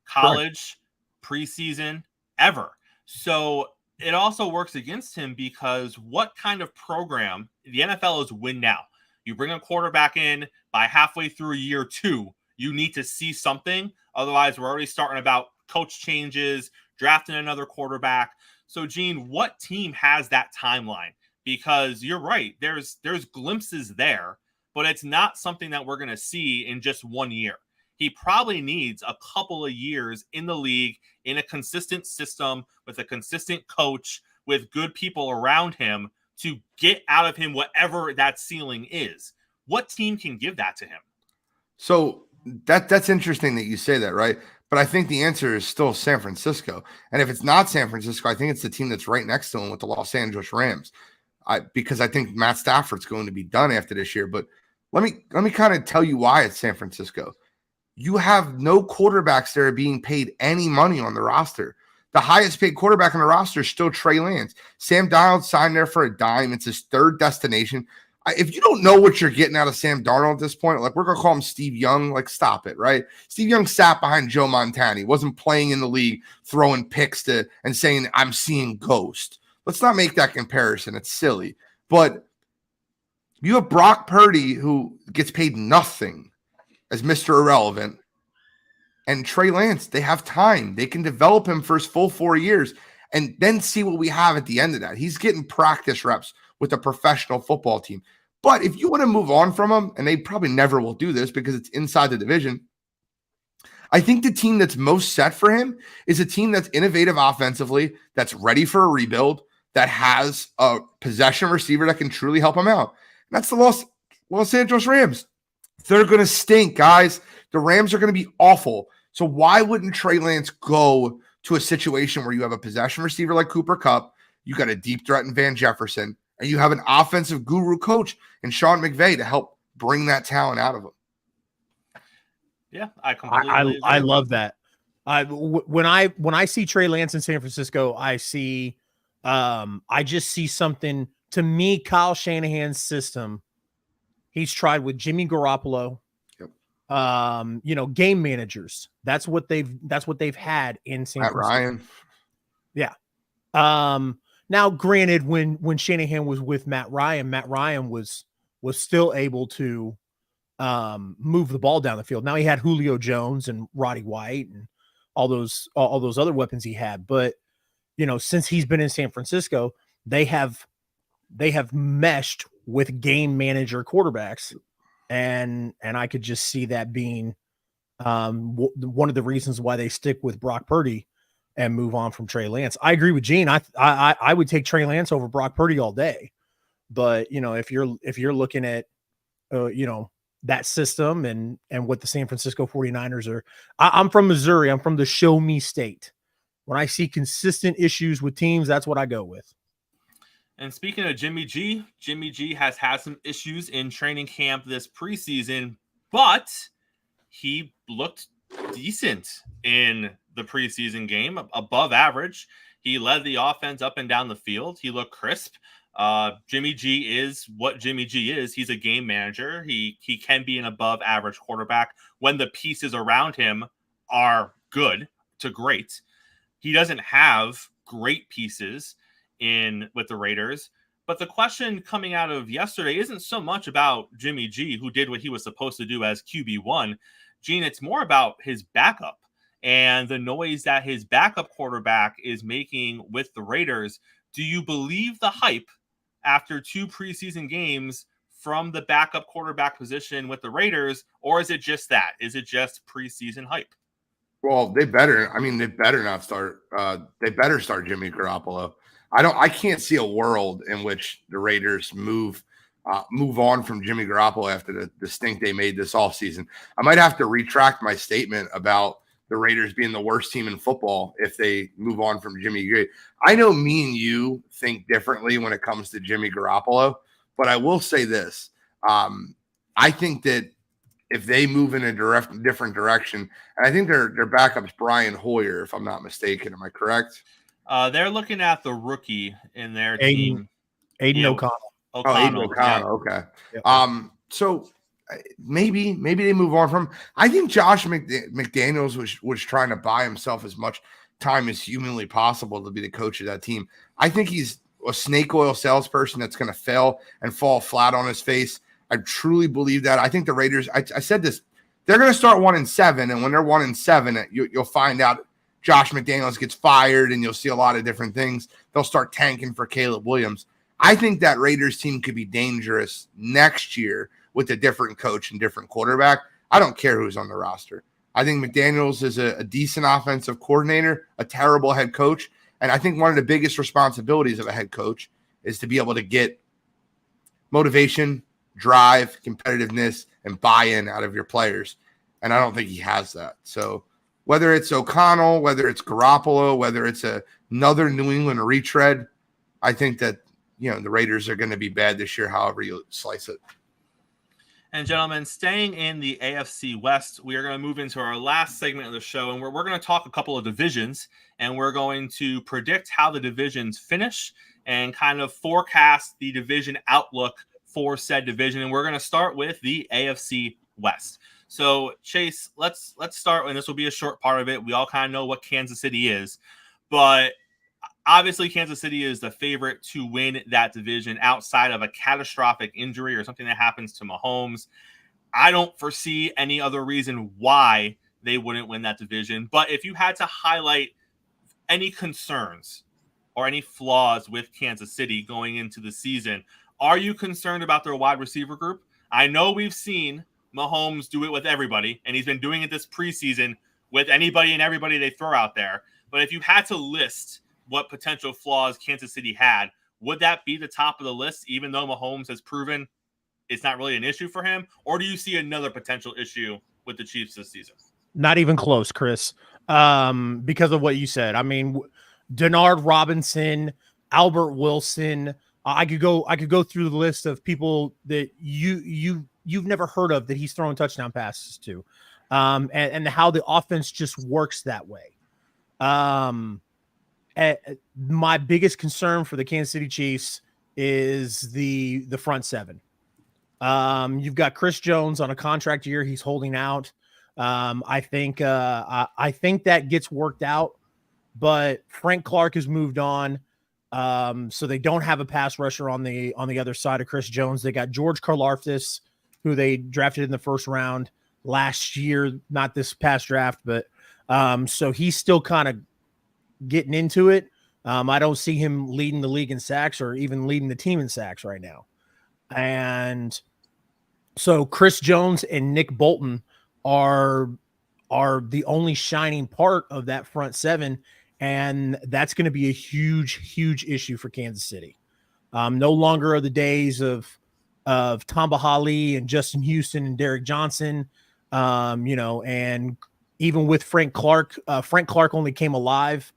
College, preseason, ever. So it also works against him because what kind of program, the NFL is win now. You bring a quarterback in by halfway through year 2, you need to see something. Otherwise, we're already starting about coach changes, drafting another quarterback. So, Gene, what team has that timeline? Because you're right, there's glimpses there, but it's not something that we're going to see in just 1 year. He probably needs a couple of years in the league, in a consistent system, with a consistent coach, with good people around him to get out of him whatever that ceiling is. What team can give that to him? So that's interesting that you say that, right? But I think the answer is still San Francisco. And if it's not San Francisco, I think it's the team that's right next to him with the Los Angeles Rams. Because I think Matt Stafford's going to be done after this year. But let me kind of tell you why it's San Francisco. You have no quarterbacks that are being paid any money on the roster. The highest paid quarterback on the roster is still Trey Lance. Sam Darnold signed there for a dime. It's his third destination. If you don't know what you're getting out of Sam Darnold at this point, like we're going to call him Steve Young, like stop it, right? Steve Young sat behind Joe Montana. He wasn't playing in the league, throwing picks and saying, I'm seeing ghost. Let's not make that comparison. It's silly. But you have Brock Purdy who gets paid nothing as Mr. Irrelevant. And Trey Lance, they have time. They can develop him for his full 4 years and then see what we have at the end of that. He's getting practice reps with a professional football team. But if you want to move on from him, and they probably never will do this because it's inside the division, I think the team that's most set for him is a team that's innovative offensively, that's ready for a rebuild, that has a possession receiver that can truly help him out. And that's the Los Angeles Rams. They're going to stink, guys. The Rams are going to be awful. So why wouldn't Trey Lance go to a situation where you have a possession receiver like Cooper Kupp, you got a deep threat in Van Jefferson, and you have an offensive guru coach in Sean McVay to help bring that talent out of him? Yeah, I completely agree. I love that. When I see Trey Lance in San Francisco, I just see something. To me, Kyle Shanahan's system, he's tried with Jimmy Garoppolo, game managers. That's what they've had in San Francisco. Ryan. Yeah. Now, granted, when Shanahan was with Matt Ryan was still able to move the ball down the field. Now he had Julio Jones and Roddy White and all those other weapons he had. But since he's been in San Francisco, they have meshed with game manager quarterbacks, and I could just see that being one of the reasons why they stick with Brock Purdy and move on from Trey Lance. I agree with Gene. I would take Trey Lance over Brock Purdy all day. But if you're looking at that system and what the San Francisco 49ers are. I'm from Missouri. I'm from the show me state. When I see consistent issues with teams, that's what I go with. And speaking of Jimmy G has had some issues in training camp this preseason, but he looked decent in the preseason game, above average. He led the offense up and down the field. He looked crisp. Jimmy G is what Jimmy G is. He's a game manager. He can be an above average quarterback when the pieces around him are good to great. He doesn't have great pieces with the Raiders. But the question coming out of yesterday isn't so much about Jimmy G, who did what he was supposed to do as QB1. Gene, it's more about his backup and the noise that his backup quarterback is making with the Raiders. Do you believe the hype after 2 preseason games from the backup quarterback position with the Raiders, or is it just that? Is it just preseason hype? Well, they better not start. They better start Jimmy Garoppolo. I can't see a world in which the Raiders move on from Jimmy Garoppolo after the stink they made this offseason. I might have to retract my statement about the Raiders being the worst team in football if they move on from Jimmy G. I know me and you think differently when it comes to Jimmy Garoppolo, but I will say this. I think that if they move in a different direction, and I think their backup's Brian Hoyer, if I'm not mistaken. Am I correct? They're looking at the rookie in their team. Aiden O'Connell. Aiden O'Connell. Yeah. Okay. Yep. So maybe they move on from. I think Josh McDaniels was trying to buy himself as much time as humanly possible to be the coach of that team. I think he's a snake oil salesperson that's going to fail and fall flat on his face. I truly believe that. I think the Raiders. I said this. They're going to start 1-7, and when they're 1-7, you'll find out Josh McDaniels gets fired, and you'll see a lot of different things. They'll start tanking for Caleb Williams. I think that Raiders team could be dangerous next year with a different coach and different quarterback. I don't care who's on the roster. I think McDaniels is a decent offensive coordinator, a terrible head coach. And I think one of the biggest responsibilities of a head coach is to be able to get motivation, drive, competitiveness, and buy-in out of your players. And I don't think he has that. So whether it's O'Connell, whether it's Garoppolo, whether it's another New England retread, I think that, the Raiders are going to be bad this year, however you slice it. And gentlemen, staying in the AFC West, we are going to move into our last segment of the show, and we're going to talk a couple of divisions, and we're going to predict how the divisions finish and kind of forecast the division outlook for said division. And we're going to start with the AFC West. So Chase, let's start, and this will be a short part of it. We all kind of know what Kansas City is, but obviously Kansas City is the favorite to win that division outside of a catastrophic injury or something that happens to Mahomes. I don't foresee any other reason why they wouldn't win that division. But if you had to highlight any concerns or any flaws with Kansas City going into the season, are you concerned about their wide receiver group? I know we've seen Mahomes do it with everybody, and he's been doing it this preseason with anybody and everybody they throw out there. But if you had to list what potential flaws Kansas City had, would that be the top of the list, even though Mahomes has proven it's not really an issue for him? Or do you see another potential issue with the Chiefs this season? Not even close, Chris, because of what you said. I mean, Denard Robinson, Albert Wilson. I could go through the list of people that you've never heard of that he's throwing touchdown passes to, and how the offense just works that way. My biggest concern for the Kansas City Chiefs is the front seven. You've got Chris Jones on a contract year. He's holding out. I think that gets worked out, but Frank Clark has moved on. So they don't have a pass rusher on the other side of Chris Jones. They got George Karlaftis, who they drafted in the first round last year, not this past draft, but so he's still kind of getting into it. I don't see him leading the league in sacks or even leading the team in sacks right now. And so Chris Jones and Nick Bolton are the only shining part of that front seven. And that's going to be a huge, huge issue for Kansas City. No longer are the days of Tamba Hali and Justin Houston and Derek Johnson, and even with Frank Clark only came alive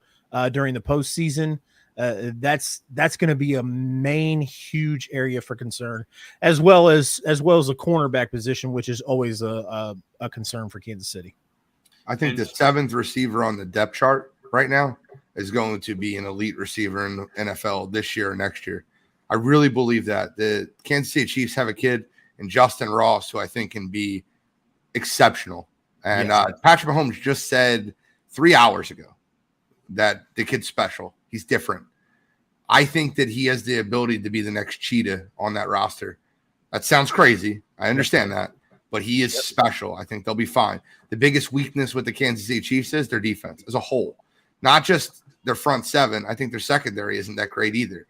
during the postseason. That's going to be a main huge area for concern, as well as a cornerback position, which is always a concern for Kansas City. I think the 7th receiver on the depth chart right now is going to be an elite receiver in the NFL this year or next year. I really believe that. The Kansas City Chiefs have a kid in Justin Ross who I think can be exceptional. And Patrick Mahomes just said 3 hours ago that the kid's special. He's different. I think that he has the ability to be the next cheetah on that roster. That sounds crazy. I understand that. But he is special. I think they'll be fine. The biggest weakness with the Kansas City Chiefs is their defense as a whole. Not just their front seven. I think their secondary isn't that great either.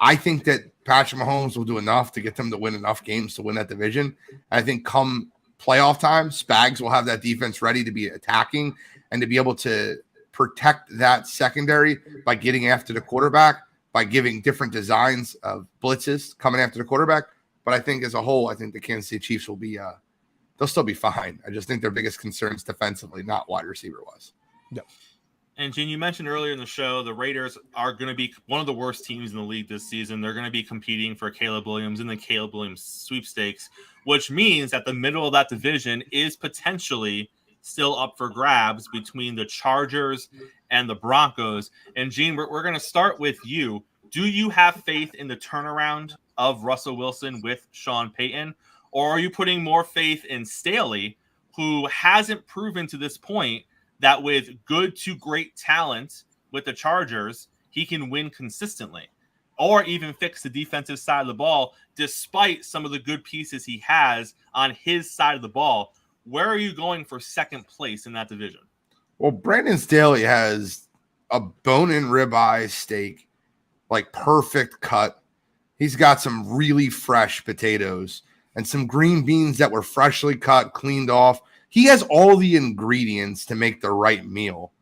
I think that Patrick Mahomes will do enough to get them to win enough games to win that division. I think come playoff time, Spags will have that defense ready to be attacking and to be able to protect that secondary by getting after the quarterback, by giving different designs of blitzes coming after the quarterback. But I think as a whole, I think the Kansas City Chiefs will be they'll still be fine. I just think their biggest concerns defensively, not wide receiver wise. Yep. And Gene, you mentioned earlier in the show, the Raiders are going to be one of the worst teams in the league this season. They're going to be competing for Caleb Williams in the Caleb Williams sweepstakes, which means that the middle of that division is potentially still up for grabs between the Chargers and the Broncos. And Gene, we're going to start with you. Do you have faith in the turnaround of Russell Wilson with Sean Payton, or are you putting more faith in Staley, who hasn't proven to this point that with good to great talent with the Chargers, he can win consistently or even fix the defensive side of the ball, despite some of the good pieces he has on his side of the ball? Where are you going for second place in that division? Well, Brandon Staley has a bone-in ribeye steak, like perfect cut. He's got some really fresh potatoes and some green beans that were freshly cut, cleaned off. He has all the ingredients to make the right meal.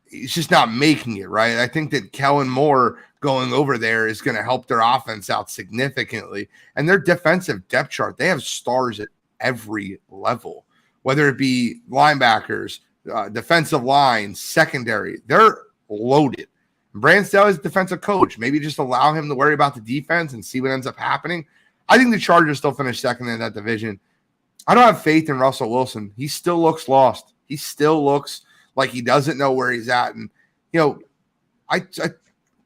He's just not making it right. I think that Kellen Moore going over there is going to help their offense out significantly. And their defensive depth chart, they have stars at every level, whether it be linebackers, defensive line, secondary. They're loaded. Brandon Staley's defensive coach. Maybe just allow him to worry about the defense and see what ends up happening. I think the Chargers still finish second in that division. I don't have faith in Russell Wilson. He still looks lost. He still looks like he doesn't know where he's at. And, a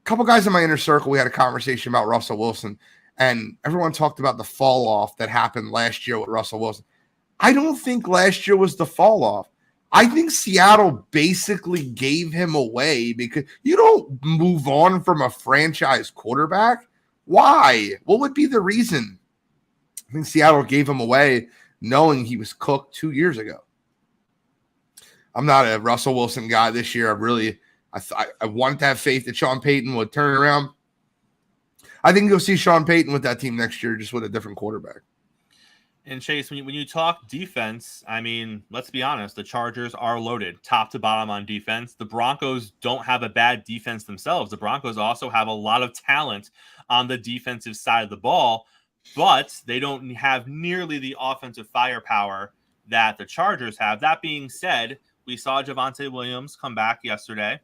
couple guys in my inner circle, we had a conversation about Russell Wilson, and everyone talked about the fall off that happened last year with Russell Wilson. I don't think last year was the fall off. I think Seattle basically gave him away because you don't move on from a franchise quarterback. Why? What would be the reason? I think Seattle gave him away knowing he was cooked 2 years ago. I'm not a Russell Wilson guy this year. I wanted to have faith that Sean Payton would turn it around. I think you'll see Sean Payton with that team next year, just with a different quarterback. And Chase, when you talk defense, I mean, let's be honest, the Chargers are loaded top to bottom on defense. The Broncos don't have a bad defense themselves. The Broncos also have a lot of talent on the defensive side of the ball, but they don't have nearly the offensive firepower that the Chargers have. That being said, we saw Javonte Williams come back yesterday.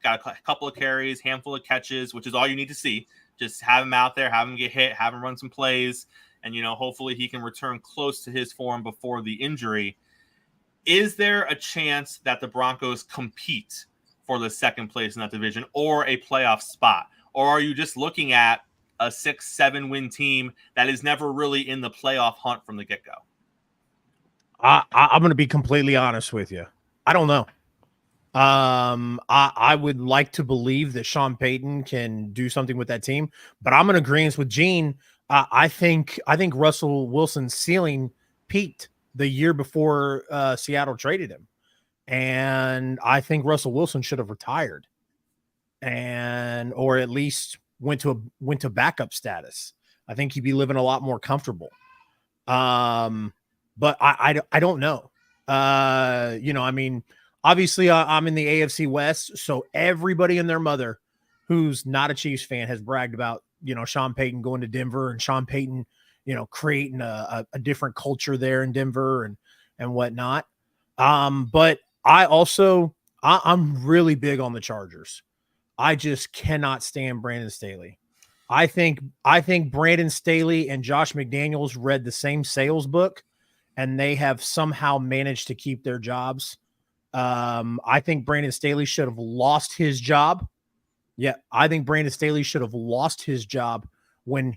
Got a couple of carries, handful of catches, which is all you need to see. Just have him out there, have him get hit, have him run some plays, and, hopefully he can return close to his form before the injury. Is there a chance that the Broncos compete for the second place in that division or a playoff spot? Or are you just looking at a 6-7 win team that is never really in the playoff hunt from the get-go? I'm going to be completely honest with you. I don't know. I would like to believe that Sean Payton can do something with that team, but I'm in agreement with Gene. I think Russell Wilson's ceiling peaked the year before Seattle traded him, and I think Russell Wilson should have retired, or at least went to backup status. I think he'd be living a lot more comfortable. But I don't know. I mean, obviously I'm in the AFC West, so everybody and their mother who's not a Chiefs fan has bragged about Sean Payton going to Denver and Sean Payton, creating a different culture there in Denver and whatnot. But I'm really big on the Chargers. I just cannot stand Brandon Staley. I think Brandon Staley and Josh McDaniels read the same sales book, and they have somehow managed to keep their jobs. I think Brandon Staley should have lost his job. Yeah, I think Brandon Staley should have lost his job when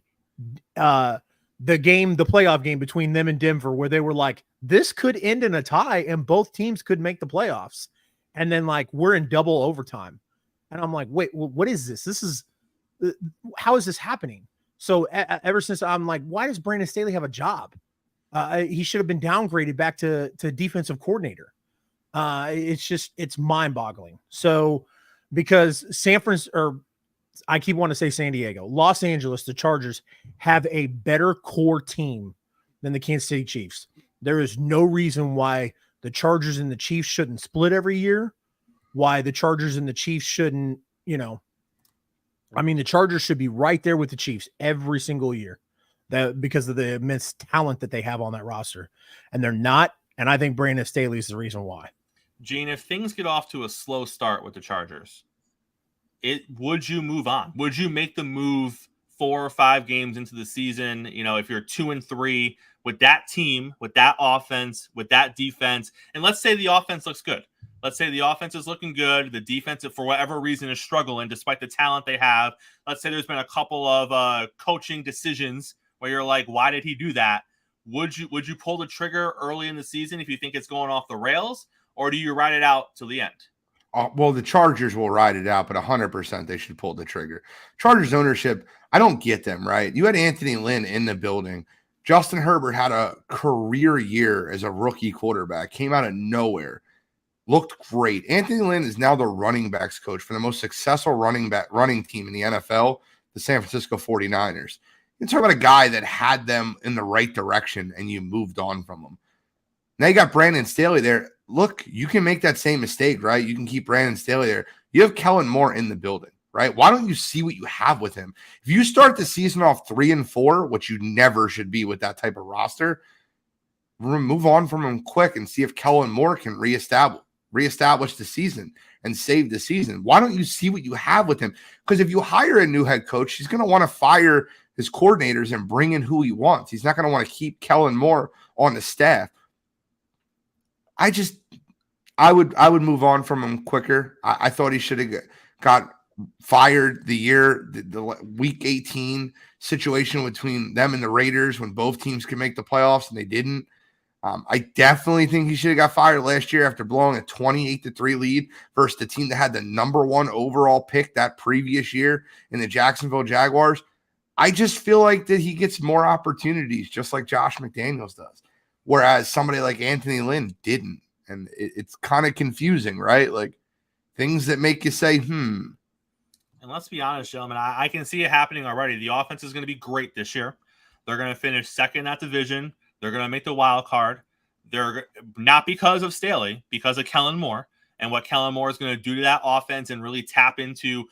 the playoff game between them and Denver, where they were like, this could end in a tie and both teams could make the playoffs. And then we're in double overtime. And I'm like, wait, what is this? This is, how is this happening? So ever since I'm like, why does Brandon Staley have a job? He should have been downgraded back to defensive coordinator. It's mind boggling. So because I keep wanting to say San Diego, Los Angeles, the Chargers have a better core team than the Kansas City Chiefs. There is no reason why the Chargers and the Chiefs shouldn't split every year. Why the Chargers and the Chiefs shouldn't, the Chargers should be right there with the Chiefs every single year because of the immense talent that they have on that roster. And they're not. And I think Brandon Staley is the reason why. Gene, if things get off to a slow start with the Chargers, would you move on? Would you make the move 4 or 5 games into the season? If you're 2-3 with that team, with that offense, with that defense, and let's say the offense looks good. Let's say the offense is looking good. The defense, for whatever reason, is struggling despite the talent they have. Let's say there's been a couple of coaching decisions where you're like, why did he do that? Would you pull the trigger early in the season if you think it's going off the rails? Or do you ride it out till the end? Well, the Chargers will ride it out, but 100% they should pull the trigger. Chargers ownership, I don't get them, right? You had Anthony Lynn in the building. Justin Herbert had a career year as a rookie quarterback, came out of nowhere, looked great. Anthony Lynn is now the running backs coach for the most successful running team in the NFL, the San Francisco 49ers. You talk about a guy that had them in the right direction and you moved on from them. Now you got Brandon Staley there. Look, you can make that same mistake, right? You can keep Brandon Staley there. You have Kellen Moore in the building, right? Why don't you see what you have with him? If you start the season off 3-4, which you never should be with that type of roster, move on from him quick and see if Kellen Moore can reestablish the season and save the season. Why don't you see what you have with him? Because if you hire a new head coach, he's going to want to fire his coordinators and bring in who he wants. He's not going to want to keep Kellen Moore on the staff. I would move on from him quicker. I thought he should have got fired the week 18 situation between them and the Raiders when both teams could make the playoffs and they didn't. I definitely think he should have got fired last year after blowing a 28-3 lead versus the team that had the number 1 overall pick that previous year in the Jacksonville Jaguars. I just feel like that he gets more opportunities just like Josh McDaniels does. Whereas somebody like Anthony Lynn didn't. And it's kind of confusing, right? Like things that make you say, And let's be honest, gentlemen, I can see it happening already. The offense is going to be great this year. They're going to finish second in that division. They're going to make the wild card. They're not because of Staley, because of Kellen Moore and what Kellen Moore is going to do to that offense and really tap into.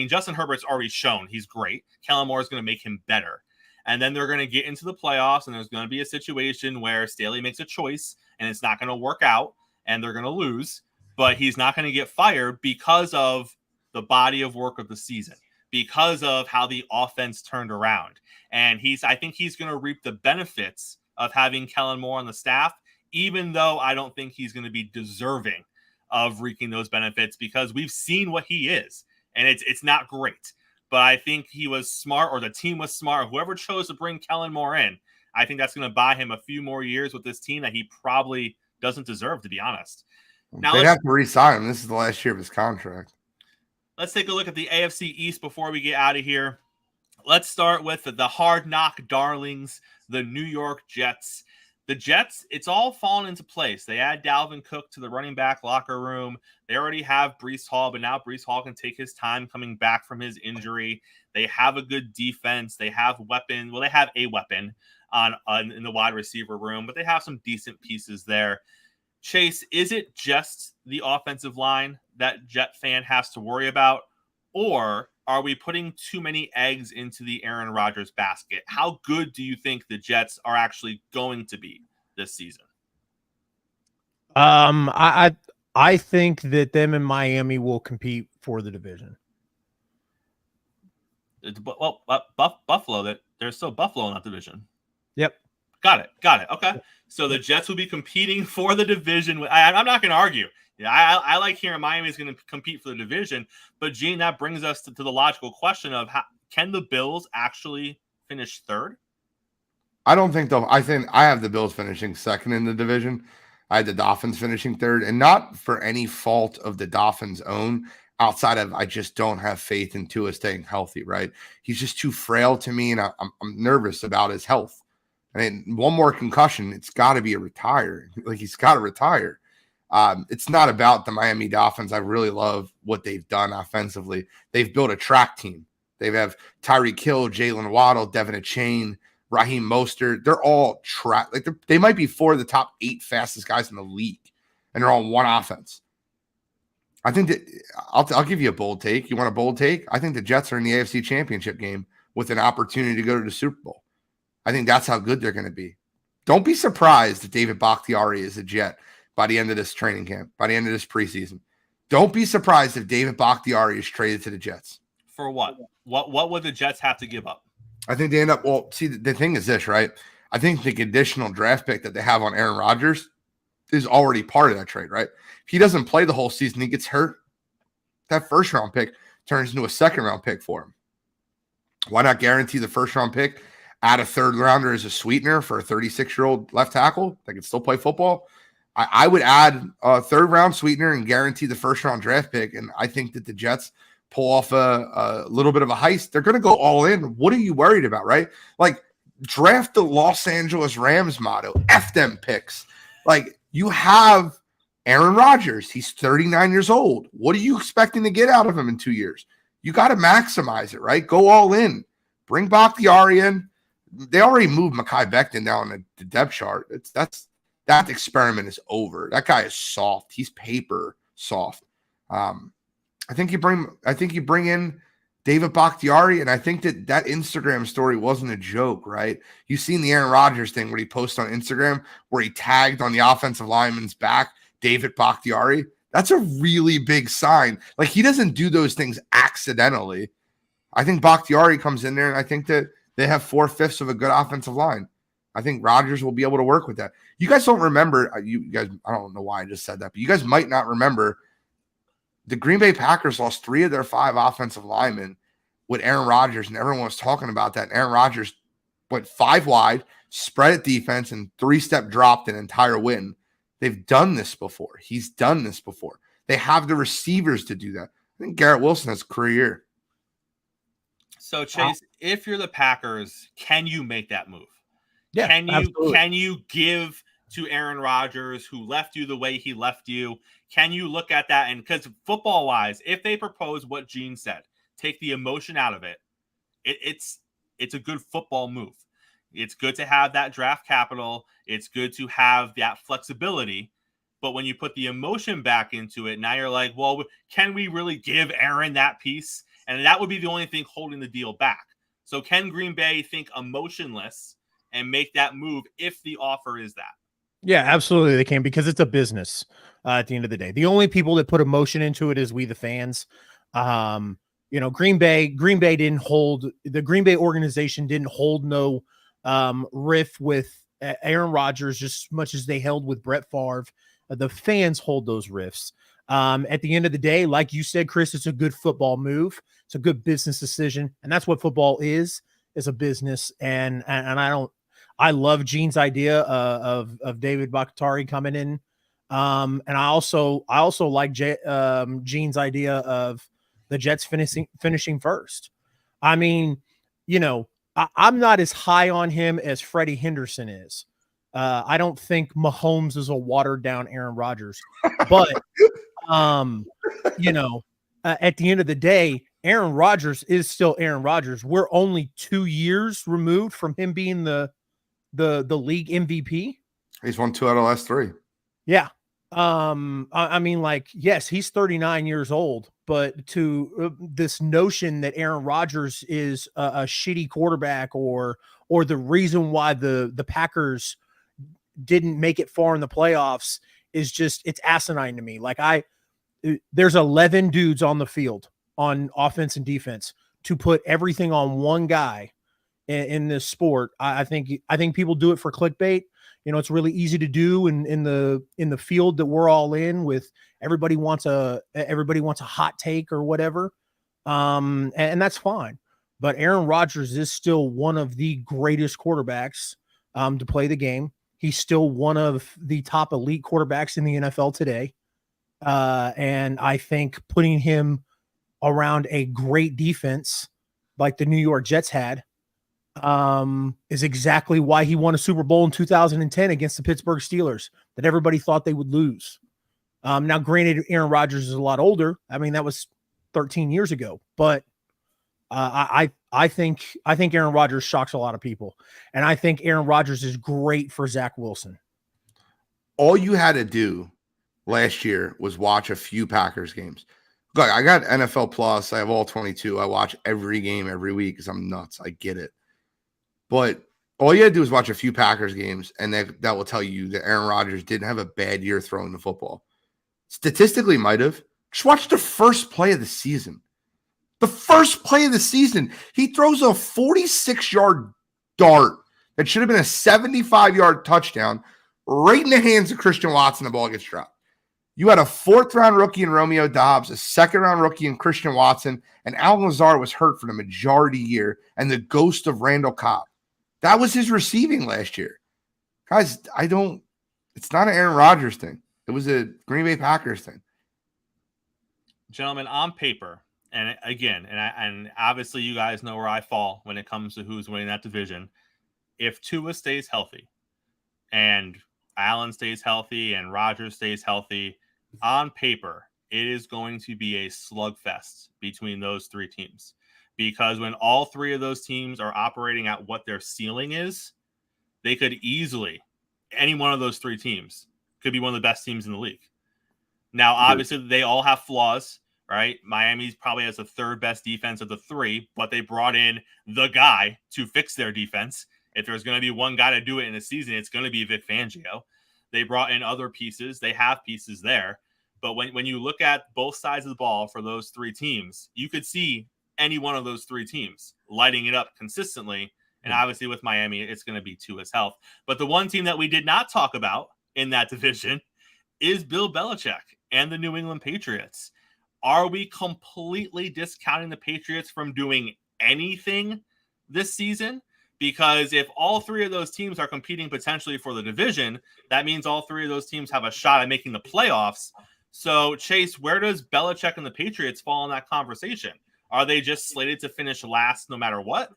Justin Herbert's already shown he's great. Kellen Moore is going to make him better. And then they're going to get into the playoffs, and there's going to be a situation where Staley makes a choice, and it's not going to work out, and they're going to lose. But he's not going to get fired because of the body of work of the season, because of how the offense turned around. And I think he's going to reap the benefits of having Kellen Moore on the staff, even though I don't think he's going to be deserving of reaping those benefits because we've seen what he is, and it's not great. But I think he was smart, or the team was smart. Whoever chose to bring Kellen Moore in, I think that's going to buy him a few more years with this team that he probably doesn't deserve, to be honest. Now they'd have to re-sign him. This is the last year of his contract. Let's take a look at the AFC East before we get out of here. Let's start with the hard knock darlings, the New York Jets. The Jets, it's all fallen into place. They add Dalvin Cook to the running back locker room. They already have Breece Hall, but now Breece Hall can take his time coming back from his injury. They have a good defense. They have weapons. Well, they have a weapon in the wide receiver room, but they have some decent pieces there. Chase, is it just the offensive line that Jet fan has to worry about? Or are we putting too many eggs into the Aaron Rodgers basket? How good do you think the Jets are actually going to be this season? I think that them and Miami will compete for the division. Well, Buffalo, there's still Buffalo in that division. Yep. Got it. Okay. So the Jets will be competing for the division. I'm not going to argue. Yeah, I like hearing Miami's going to compete for the division. But, Gene, that brings us to the logical question of can the Bills actually finish third? I don't think they'll. I think I have the Bills finishing second in the division. I had the Dolphins finishing third, and not for any fault of the Dolphins' own. Outside of, I just don't have faith in Tua staying healthy. Right, he's just too frail to me, and I'm nervous about his health. I mean, one more concussion, it's got to be a retire. Like, he's got to retire. It's not about the Miami Dolphins. I really love what they've done offensively. They've built a track team. They have Tyreek Hill, Jalen Waddle, Devin Achane, Raheem Mostert. They're all track. Like, they might be 4 of the top 8 fastest guys in the league, and they're on one offense. I think that I'll give you a bold take. You want a bold take? I think the Jets are in the AFC Championship game with an opportunity to go to the Super Bowl. I think that's how good they're going to be. Don't be surprised that David Bakhtiari is a Jet by the end of this training camp, by the end of this preseason. Don't be surprised if David Bakhtiari is traded to the Jets. For what? What would the Jets have to give up? I think they end up, well, see, the thing is this, right? I think the conditional draft pick that they have on Aaron Rodgers is already part of that trade, right? If he doesn't play the whole season, he gets hurt, that first-round pick turns into a second-round pick for him. Why not guarantee the first-round pick, add a third-rounder as a sweetener for a 36-year-old left tackle that can still play football? I would add a third-round sweetener and guarantee the first-round draft pick, and I think that the Jets pull off a little bit of a heist. They're going to go all in. What are you worried about, right? Like, draft the Los Angeles Rams motto. F them picks. Like, you have Aaron Rodgers. He's 39 years old. What are you expecting to get out of him in 2 years? You got to maximize it, right? Go all in. Bring Bakhtiari in. They already moved Mekhi Becton down the depth chart. That experiment is over. That guy is soft. He's paper soft. I think you bring in David Bakhtiari, and I think that Instagram story wasn't a joke, right? You've seen the Aaron Rodgers thing where he posted on Instagram where he tagged on the offensive lineman's back David Bakhtiari. That's a really big sign. Like, he doesn't do those things accidentally. I think Bakhtiari comes in there, and I think that they have 4/5 of a good offensive line. I think Rodgers will be able to work with that. You guys don't remember, you guys, I don't know why I just said that, but you guys might not remember the Green Bay Packers lost 3 of their 5 offensive linemen with Aaron Rodgers, and everyone was talking about that. And Aaron Rodgers went 5 wide, spread at defense, and 3-step dropped an entire win. They've done this before. He's done this before. They have the receivers to do that. I think Garrett Wilson has a career year. So, Chase, if you're the Packers, can you make that move? Yeah, Can you give to Aaron Rodgers, who left you the way he left you? Can you look at that? And because football-wise, if they propose what Gene said, take the emotion out of it, it's a good football move. It's good to have that draft capital. It's good to have that flexibility. But when you put the emotion back into it, now you're like, well, can we really give Aaron that piece? And that would be the only thing holding the deal back. So can Green Bay think emotionless and make that move if the offer is that? Yeah, absolutely they can, because it's a business at the end of the day. The only people that put emotion into it is we, the fans. Green Bay didn't hold, the Green Bay organization didn't hold no riff with Aaron Rodgers just as much as they held with Brett Favre. The fans hold those riffs. At the end of the day, like you said, Chris, it's a good football move. It's a good business decision. And that's what football is a business. And I love Gene's idea of David Bakhtiari coming in. And I also like Gene's idea of the Jets finishing first. I mean, I'm not as high on him as Freddie Henderson is. I don't think Mahomes is a watered down Aaron Rodgers, but at the end of the day, Aaron Rodgers is still Aaron Rodgers. We're only 2 years removed from him being the league MVP. He's won 2 out of the last 3. Yeah. I mean, like, yes, he's 39 years old, but to this notion that Aaron Rodgers is a shitty quarterback or the reason why the Packers didn't make it far in the playoffs is just, it's asinine to me. Like, there's 11 dudes on the field on offense and defense to put everything on one guy in this sport. I think people do it for clickbait. You know, it's really easy to do in the field that we're all in, with everybody wants a hot take or whatever. And that's fine. But Aaron Rodgers is still one of the greatest quarterbacks to play the game. He's still one of the top elite quarterbacks in the NFL today. And I think putting him around a great defense like the New York Jets had is exactly why he won a Super Bowl in 2010 against the Pittsburgh Steelers that everybody thought they would lose. Now, granted, Aaron Rodgers is a lot older. I mean, that was 13 years ago, but I think Aaron Rodgers shocks a lot of people, and I think Aaron Rodgers is great for Zach Wilson. All you had to do last year was watch a few Packers games. Look, I got NFL Plus. I have all 22. I watch every game every week because I'm nuts. I get it. But all you had to do is watch a few Packers games, and that will tell you that Aaron Rodgers didn't have a bad year throwing the football. Statistically, might have. Just watch the first play of the season. The first play of the season, he throws a 46-yard dart that should have been a 75-yard touchdown right in the hands of Christian Watson. The ball gets dropped. You had a 4th-round rookie in Romeo Doubs, a 2nd-round rookie in Christian Watson, and Allen Lazard was hurt for the majority year, and the ghost of Randall Cobb. That was his receiving last year. Guys, it's not an Aaron Rodgers thing. It was a Green Bay Packers thing. Gentlemen, on paper, and again, and obviously you guys know where I fall when it comes to who's winning that division. If Tua stays healthy and Allen stays healthy and Rodgers stays healthy, on paper, it is going to be a slugfest between those three teams. Because when all three of those teams are operating at what their ceiling is, they could easily, any one of those three teams could be one of the best teams in the league. Now, obviously, they all have flaws, right? Miami's probably has the 3rd best defense of the 3, but they brought in the guy to fix their defense. If there's going to be one guy to do it in a season, it's going to be Vic Fangio. They brought in other pieces. They have pieces there. But when you look at both sides of the ball for those three teams, you could see any one of those three teams lighting it up consistently. And obviously with Miami, it's going to be Tua's health. But the one team that we did not talk about in that division is Bill Belichick and the New England Patriots. Are we completely discounting the Patriots from doing anything this season? Because if all three of those teams are competing potentially for the division, that means all three of those teams have a shot at making the playoffs. So, Chase, where does Belichick and the Patriots fall in that conversation? Are they just slated to finish last no matter what?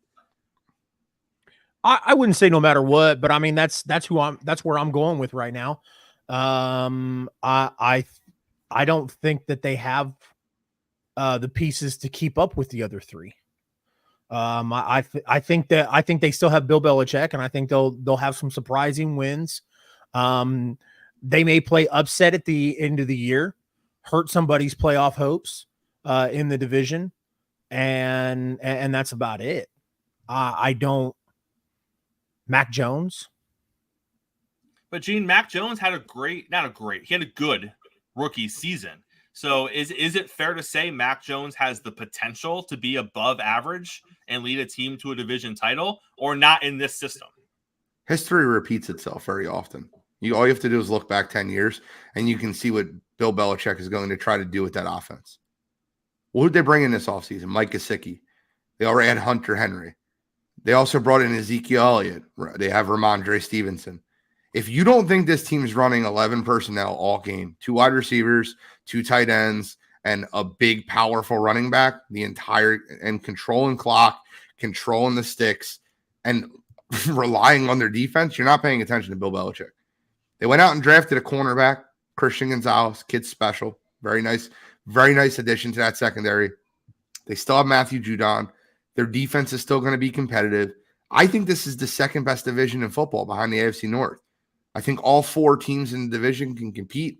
I wouldn't say no matter what, but I mean that's where I'm going with right now. I don't think that they have the pieces to keep up with the other three. I think they still have Bill Belichick, and I think they'll have some surprising wins. They may play upset at the end of the year, hurt somebody's playoff hopes in the division, and that's about it. I don't. Mac Jones. But Gene, Mac Jones had he had a good rookie season. So is it fair to say Mac Jones has the potential to be above average and lead a team to a division title, or not in this system? History repeats itself very often. All you have to do is look back 10 years, and you can see what Bill Belichick is going to try to do with that offense. What did they bring in this offseason? Mike Gesicki. They already had Hunter Henry. They also brought in Ezekiel Elliott. They have Ramondre Stevenson. If you don't think this team is running 11 personnel all game, 2 wide receivers, 2 tight ends, and a big, powerful running back, and controlling clock, controlling the sticks, and relying on their defense, you're not paying attention to Bill Belichick. They went out and drafted a cornerback, Christian Gonzalez, kid special. Very nice addition to that secondary. They still have Matthew Judon. Their defense is still going to be competitive. I think this is the 2nd best division in football behind the AFC North. I think all 4 teams in the division can compete.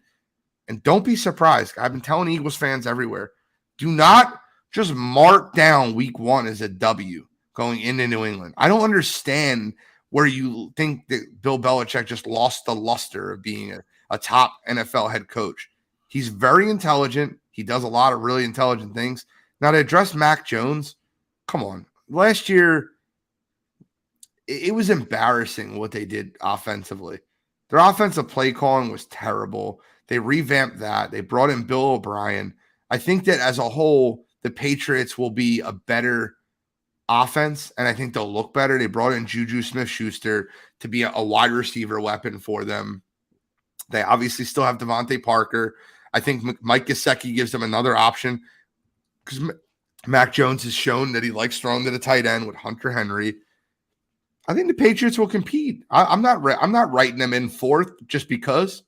And don't be surprised. I've been telling Eagles fans everywhere, do not just mark down week 1 as a W going into New England. I don't understand where you think that Bill Belichick just lost the luster of being a top NFL head coach. He's very intelligent. He does a lot of really intelligent things. Now, to address Mac Jones, come on. Last year, it was embarrassing what they did offensively. Their offensive play calling was terrible. They revamped that. They brought in Bill O'Brien. I think that as a whole, the Patriots will be a better offense, and I think they'll look better. They brought in Juju Smith-Schuster to be a wide receiver weapon for them. They obviously still have Devontae Parker. I think Mike Gesicki gives them another option because Mac Jones has shown that he likes throwing to the tight end with Hunter Henry. I think the Patriots will compete. I'm not writing them in 4th just because.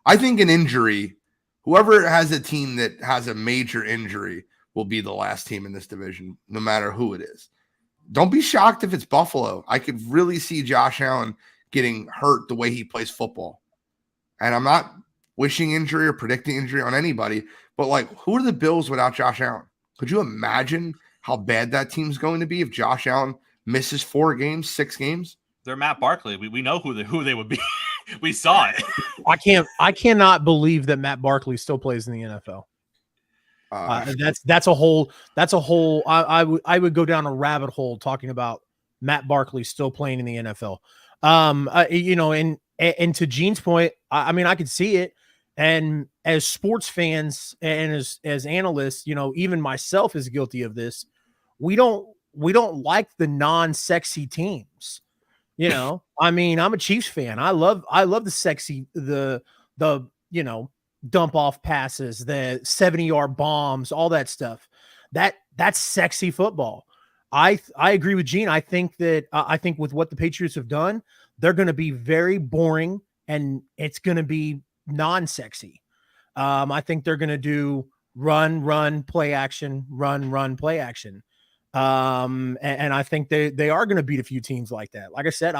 I think an injury, whoever has a team that has a major injury will be the last team in this division, no matter who it is. Don't be shocked if it's Buffalo. I could really see Josh Allen getting hurt the way he plays football. And I'm not wishing injury or predicting injury on anybody, but like, who are the Bills without Josh Allen? Could you imagine how bad that team's going to be if Josh Allen misses 4 games, 6 games? They're Matt Barkley. We know who they would be. We saw it. I cannot believe that Matt Barkley still plays in the NFL. That's a whole. I would go down a rabbit hole talking about Matt Barkley still playing in the NFL. And to Gene's point, I mean, I could see it. And as sports fans and as analysts, even myself is guilty of this. We don't like the non-sexy teams. I mean, I'm a Chiefs fan. I love the sexy, the dump off passes, the 70-yard bombs, all that stuff. That's sexy football. I agree with Gene. I think with what the Patriots have done, they're going to be very boring and it's going to be non-sexy. I think they're going to do run, play action, run, play action. And I think they are going to beat a few teams like that. Like I said,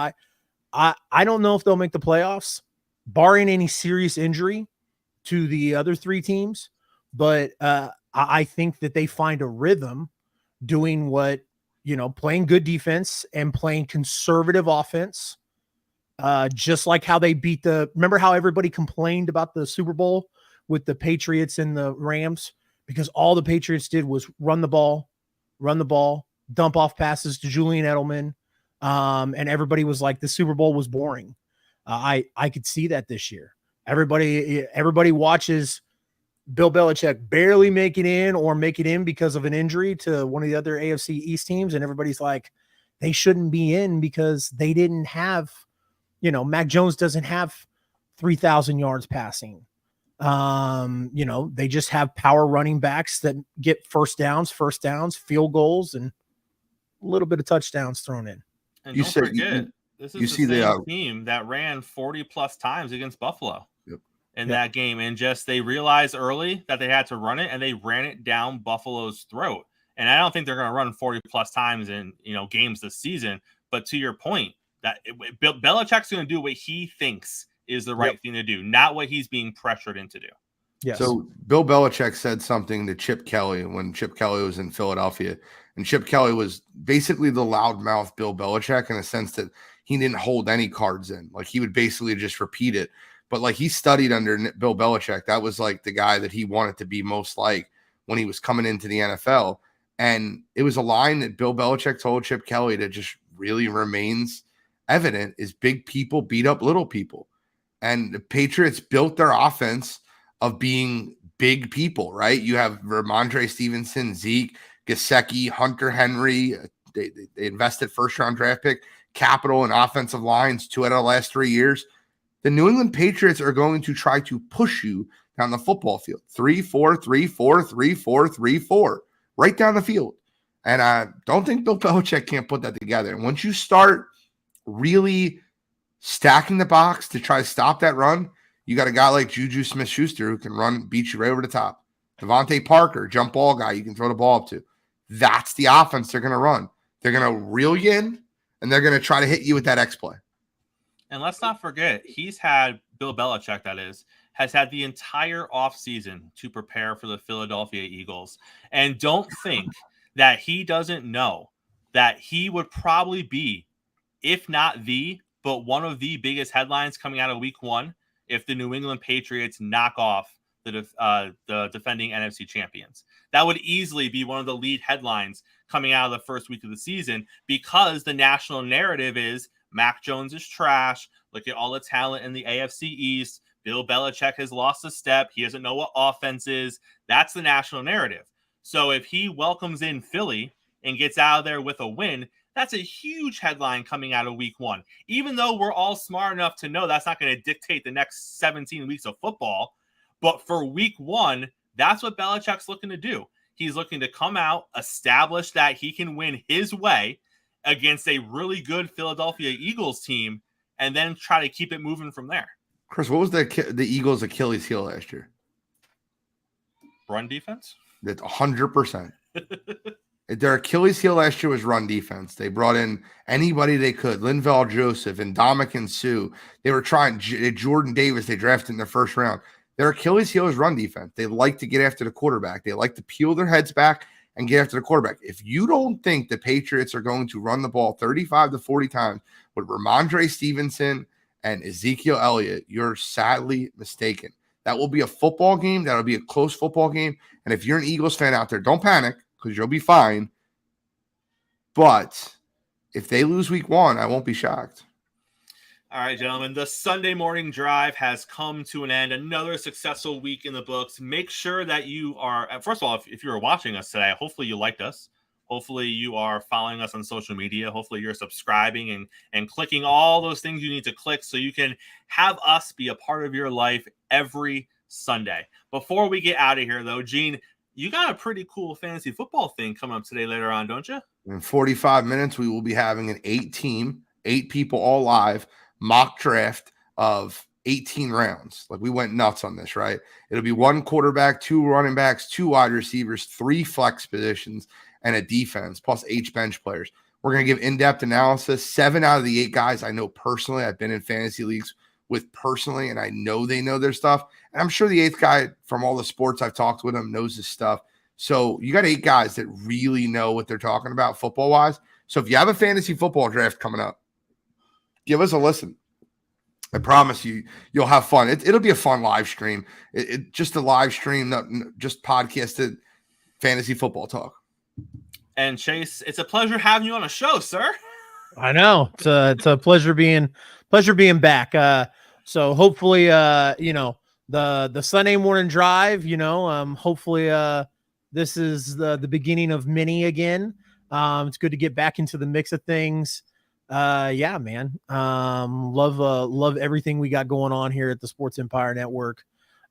I don't know if they'll make the playoffs, barring any serious injury to the other 3 teams. But I think that they find a rhythm doing what, playing good defense and playing conservative offense. Just like how they remember how everybody complained about the Super Bowl with the Patriots and the Rams, because all the Patriots did was run the ball, dump off passes to Julian Edelman. And everybody was like, the Super Bowl was boring. I could see that this year. Everybody watches Bill Belichick barely make it in because of an injury to one of the other AFC East teams. And everybody's like, they shouldn't be in because they didn't have, Mac Jones doesn't have 3,000 yards passing. They just have power running backs that get first downs, field goals, and a little bit of touchdowns thrown in. And don't forget, this is the same team that ran 40+ times against Buffalo in that game. And they realized early that they had to run it, and they ran it down Buffalo's throat. And I don't think they're going to run 40+ times in games this season. But to your point, that Belichick's going to do what he thinks is the right thing to do, not what he's being pressured into do. Yes. So Bill Belichick said something to Chip Kelly when Chip Kelly was in Philadelphia, and Chip Kelly was basically the loudmouth Bill Belichick in a sense that he didn't hold any cards in. Like, he would basically just repeat it. But like, he studied under Bill Belichick. That was like the guy that he wanted to be most like when he was coming into the NFL. And it was a line that Bill Belichick told Chip Kelly that just really remains evident is big people beat up little people. And the Patriots built their offense of being big people, right? You have Ramondre Stevenson, Zeke, Gesicki, Hunter Henry. They invested first-round draft pick capital and offensive lines 2 out of the last 3 years. The New England Patriots are going to try to push you down the football field. 3-4, 3-4, 3-4, 3-4, right down the field. And I don't think Bill Belichick can't put that together. And once you start really stacking the box to try to stop that run, you got a guy like Juju Smith-Schuster who can beat you right over the top. Devontae Parker, jump ball guy you can throw the ball up to. That's the offense they're going to run. They're going to reel you in, and they're going to try to hit you with that X play. And let's not forget, he's had Bill Belichick, that is, has had the entire offseason to prepare for the Philadelphia Eagles. And don't think that he doesn't know that he would probably be, if not but one of the biggest headlines coming out of week 1 if the New England Patriots knock off the defending NFC champions. That would easily be one of the lead headlines coming out of the first week of the season, because the national narrative is Mac Jones is trash. Look at all the talent in the AFC East. Bill Belichick has lost a step. He doesn't know what offense is. That's the national narrative. So if he welcomes in Philly and gets out of there with a win, that's a huge headline coming out of week 1. Even though we're all smart enough to know that's not going to dictate the next 17 weeks of football. But for week 1, that's what Belichick's looking to do. He's looking to come out, establish that he can win his way against a really good Philadelphia Eagles team, and then try to keep it moving from there. Chris, what was the Eagles' Achilles heel last year? Run defense? That's 100%. Their Achilles heel last year was run defense. They brought in anybody they could. Linval Joseph and Ndamukong Suh. They were trying Jordan Davis. They drafted in the first round. Their Achilles heel is run defense. They like to get after the quarterback. They like to peel their heads back and get after the quarterback. If you don't think the Patriots are going to run the ball 35 to 40 times with Ramondre Stevenson and Ezekiel Elliott, you're sadly mistaken. That will be a football game. That'll be a close football game. And if you're an Eagles fan out there, don't panic, because you'll be fine. But if they lose week 1, I won't be shocked. All right, gentlemen, the Sunday morning drive has come to an end. Another successful week in the books. Make sure that you are, first of all, if you're watching us today, hopefully you liked us. Hopefully you are following us on social media. Hopefully you're subscribing and clicking all those things you need to click so you can have us be a part of your life every Sunday. Before we get out of here, though, Gene, you got a pretty cool fantasy football thing coming up today later on, don't you? In 45 minutes, we will be having an 8 people all live mock draft of 18 rounds. Like, we went nuts on this, right? It'll be 1 quarterback, 2 running backs, 2 wide receivers, 3 flex positions, and a defense, plus H bench players. We're going to give in-depth analysis. 7 out of the 8 guys I know personally, I've been in fantasy leagues with personally, and I know they know their stuff. And I'm sure the 8th guy from all the sports I've talked with him knows his stuff. So you got 8 guys that really know what they're talking about football-wise. So if you have a fantasy football draft coming up, give us a listen. I promise you, you'll have fun. It'll be a fun live stream. Just a live stream, not just podcasted fantasy football talk. And Chase, it's a pleasure having you on a show, sir. I know it's a pleasure being back. So hopefully, the Sunday morning drive, hopefully, this is the beginning of many again. It's good to get back into the mix of things. Yeah, man. Love everything we got going on here at the Sports Empire Network.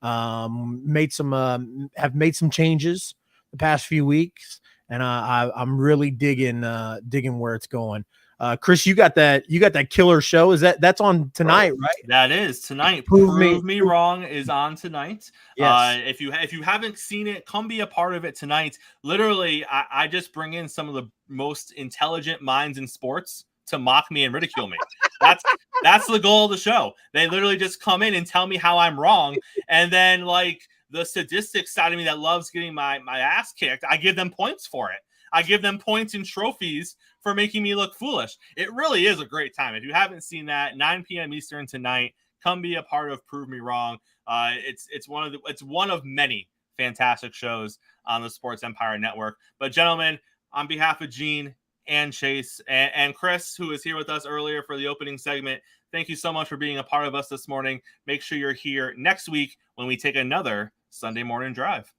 Have made some changes the past few weeks, and I'm really digging where it's going. Chris, you got that killer show. That's on tonight, right? That is tonight. Prove Me Wrong is on tonight. Yes. If you haven't seen it, come be a part of it tonight. Literally, I just bring in some of the most intelligent minds in sports to mock me and ridicule me. That's the goal of the show. They literally just come in and tell me how I'm wrong, and then, like, the sadistic side of me that loves getting my ass kicked, I give them points for it. I give them points and trophies for making me look foolish. It really is a great time. If you haven't seen that, 9 p.m. Eastern tonight, come be a part of Prove Me Wrong. It's one of many fantastic shows on the Sports Empire Network. But gentlemen, on behalf of Gene and Chase and Chris, who was here with us earlier for the opening segment, thank you so much for being a part of us this morning. Make sure you're here next week when we take another Sunday morning drive.